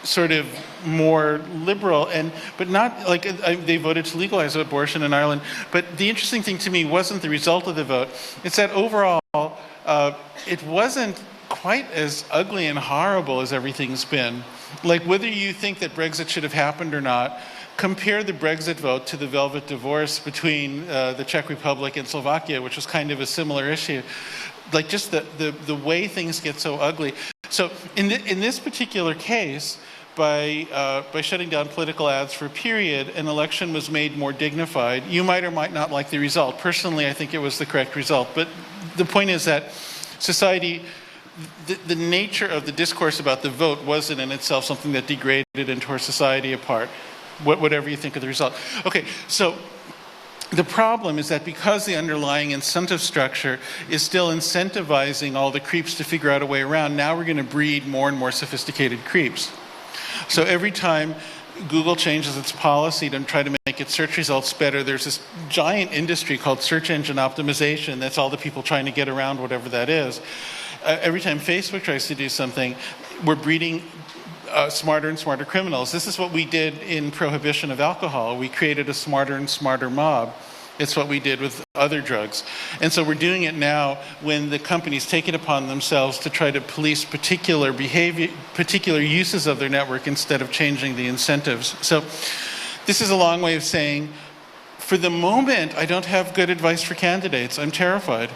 sort of more liberal, but not like they voted to legalize abortion in Ireland. But the interesting thing to me wasn't the result of the vote. It's that overall it wasn't quite as ugly and horrible as everything's been. Like, whether you think that Brexit should have happened or not, compare the Brexit vote to the Velvet Divorce between the Czech Republic and Slovakia, which was kind of a similar issue. Like, just the way things get so ugly. So in this particular case, by shutting down political ads for a period, an election was made more dignified. You might or might not like the result. Personally, I think it was the correct result. But the point is that society, the nature of the discourse about the vote wasn't in itself something that degraded and tore society apart, whatever you think of the result. Okay, so the problem is that because the underlying incentive structure is still incentivizing all the creeps to figure out a way around, now we're going to breed more and more sophisticated creeps. So every time Google changes its policy to try to make its search results better, there's this giant industry called search engine optimization. That's all the people trying to get around whatever that is. Every time Facebook tries to do something, we're breeding smarter and smarter criminals. This is what we did in prohibition of alcohol. We created a smarter and smarter mob. It's what we did with other drugs. And so we're doing it now when the companies take it upon themselves to try to police particular behavior, particular uses of their network instead of changing the incentives. So this is a long way of saying, for the moment, I don't have good advice for candidates. I'm terrified.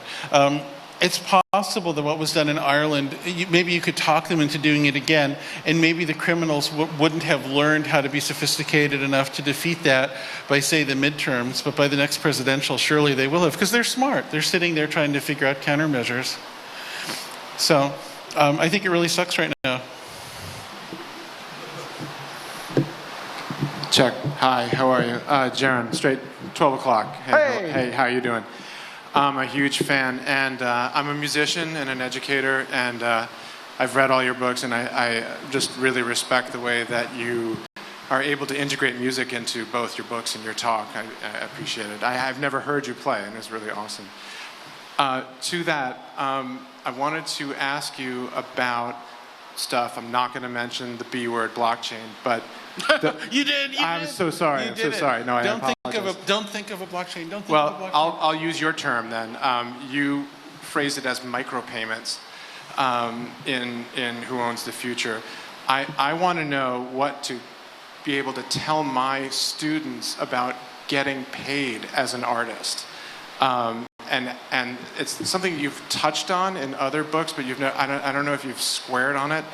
It's possible that what was done in Ireland, maybe you could talk them into doing it again, and maybe the criminals wouldn't have learned how to be sophisticated enough to defeat that by, say, the midterms, but by the next presidential, surely they will have, because they're smart. They're sitting there trying to figure out countermeasures. So I think it really sucks right now. Check. Hi, how are you? Jaron, straight 12 o'clock. Hey, how you doing? I'm a huge fan, and I'm a musician and an educator, and I've read all your books, and I just really respect the way that you are able to integrate music into both your books and your talk. I appreciate it. I've never heard you play, and it's really awesome. To that, I wanted to ask you about stuff. I'm not going to mention the B word, blockchain, but You did. I'm so sorry. I'm so sorry. No, I apologize. Don't think of a blockchain. Don't think Well, of a blockchain. I'll use your term then. You phrased it as micropayments in Who Owns the Future. I want to know what to be able to tell my students about getting paid as an artist. And it's something you've touched on in other books, but I don't know if you've squared on it.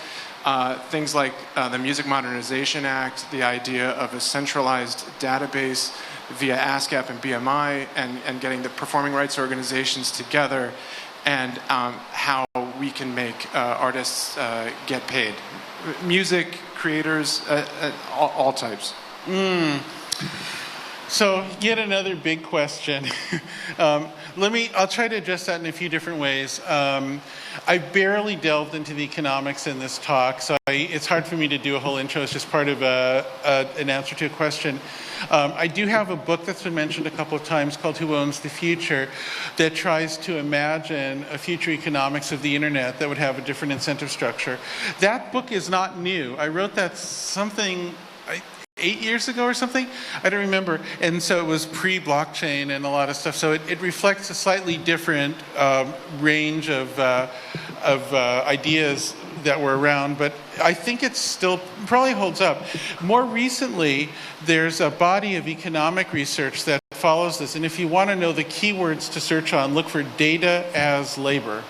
Things like the Music Modernization Act, the idea of a centralized database via ASCAP and BMI, and getting the performing rights organizations together, and how we can make artists get paid. Music, creators, all types. So yet another big question. I'll try to address that in a few different ways. I barely delved into the economics in this talk, so it's hard for me to do a whole intro. It's just part of an answer to a question. I do have a book that's been mentioned a couple of times called Who Owns the Future that tries to imagine a future economics of the internet that would have a different incentive structure. That book is not new. I wrote that something 8 years ago or something? I don't remember. And so it was pre-blockchain and a lot of stuff. So it reflects a slightly different range of ideas that were around, but I think it still probably holds up. More recently, there's a body of economic research that follows this. And if you want to know the keywords to search on, look for data as labor.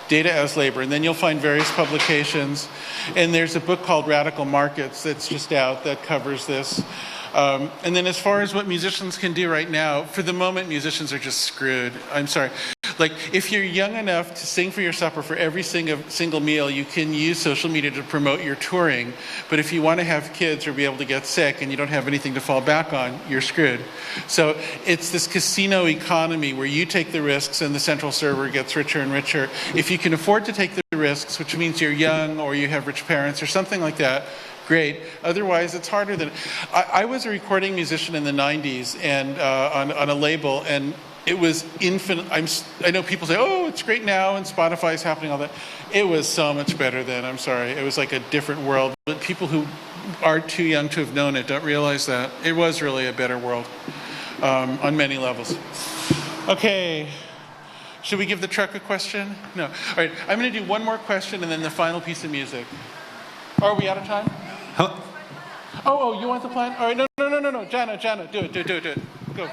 Data as labor, and then you'll find various publications. And there's a book called Radical Markets that's just out that covers this. And then as far as what musicians can do right now, for the moment, musicians are just screwed. I'm sorry. Like, if you're young enough to sing for your supper for every single meal, you can use social media to promote your touring. But if you want to have kids or be able to get sick and you don't have anything to fall back on, you're screwed. So it's this casino economy where you take the risks and the central server gets richer and richer. If you can afford to take the risks, which means you're young or you have rich parents or something like that, great. Otherwise, it's harder than... I was a recording musician in the 90s and on a label, and it was infinite. I know people say, oh, it's great now, and Spotify's happening, all that. It was so much better then, I'm sorry. It was like a different world. But people who are too young to have known it don't realize that. It was really a better world on many levels. Okay. Should we give the truck a question? No. All right, I'm going to do one more question and then the final piece of music. Are we out of time? Hello? Oh, you want the plan? All right, no. Jana, do it. Go.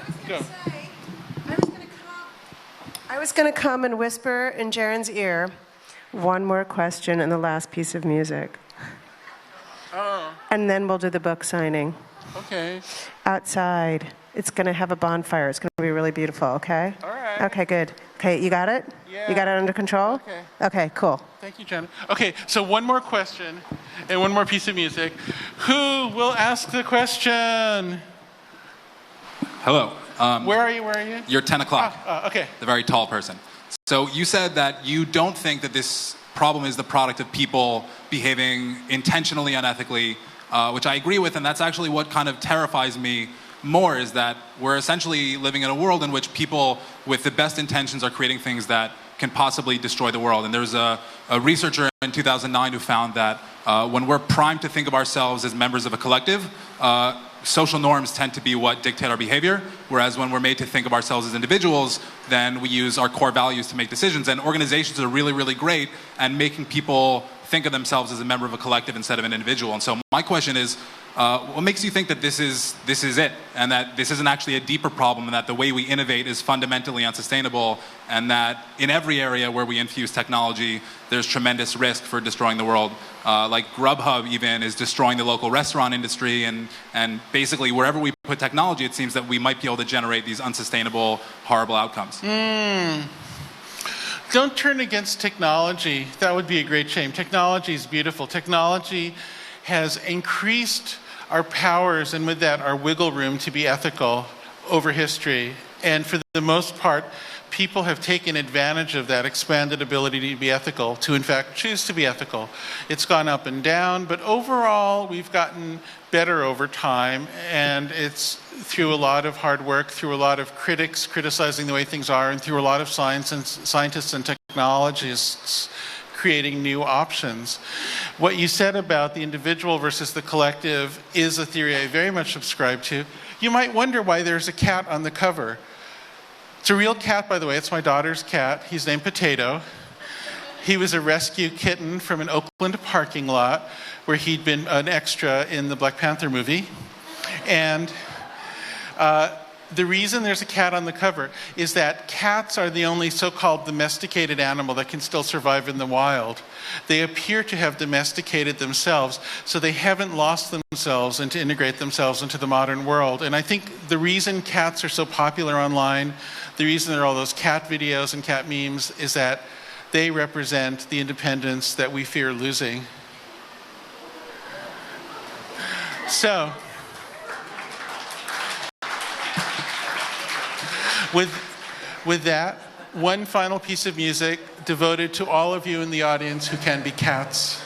I was going to come and whisper in Jaron's ear one more question and the last piece of music. Oh. And then we'll do the book signing. Okay. Outside. It's going to have a bonfire. It's going to be really beautiful, okay? All right. Okay, good. Okay, you got it? Yeah. You got it under control? Okay. Okay, cool. Thank you, Jana. Okay, so one more question and one more piece of music. Who will ask the question? Hello. Where are you? You're 10 o'clock. Okay. The very tall person. So you said that you don't think that this problem is the product of people behaving intentionally unethically, which I agree with, and that's actually what kind of terrifies me more, is that we're essentially living in a world in which people with the best intentions are creating things that can possibly destroy the world. And there's a researcher in 2009 who found that when we're primed to think of ourselves as members of a collective, social norms tend to be what dictate our behavior, whereas when we're made to think of ourselves as individuals, then we use our core values to make decisions. And organizations are really, really great at making people think of themselves as a member of a collective instead of an individual. And so my question is, what makes you think that this is it, and that this isn't actually a deeper problem, and that the way we innovate is fundamentally unsustainable, and that in every area where we infuse technology, there's tremendous risk for destroying the world? Like Grubhub even is destroying the local restaurant industry, and basically wherever we put technology, it seems that we might be able to generate these unsustainable, horrible outcomes. Don't turn against technology. That would be a great shame. Technology is beautiful. Technology has increased our powers, and with that, our wiggle room to be ethical over history. And for the most part, people have taken advantage of that expanded ability to be ethical, to in fact choose to be ethical. It's gone up and down, but overall, we've gotten better over time, and it's through a lot of hard work, through a lot of critics criticizing the way things are, and through a lot of scientists and technologists creating new options. What you said about the individual versus the collective is a theory I very much subscribe to. You might wonder why there's a cat on the cover. It's a real cat, by the way. It's my daughter's cat. He's named Potato. He was a rescue kitten from an Oakland parking lot where he'd been an extra in the Black Panther movie. And the reason there's a cat on the cover is that cats are the only so-called domesticated animal that can still survive in the wild. They appear to have domesticated themselves, so they haven't lost themselves and to integrate themselves into the modern world. And I think the reason cats are so popular online, the reason there are all those cat videos and cat memes, is that they represent the independence that we fear losing. So, with that, one final piece of music devoted to all of you in the audience who can be cats.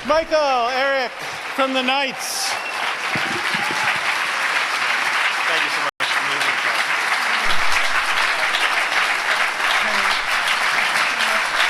Michael, Eric from the Knights.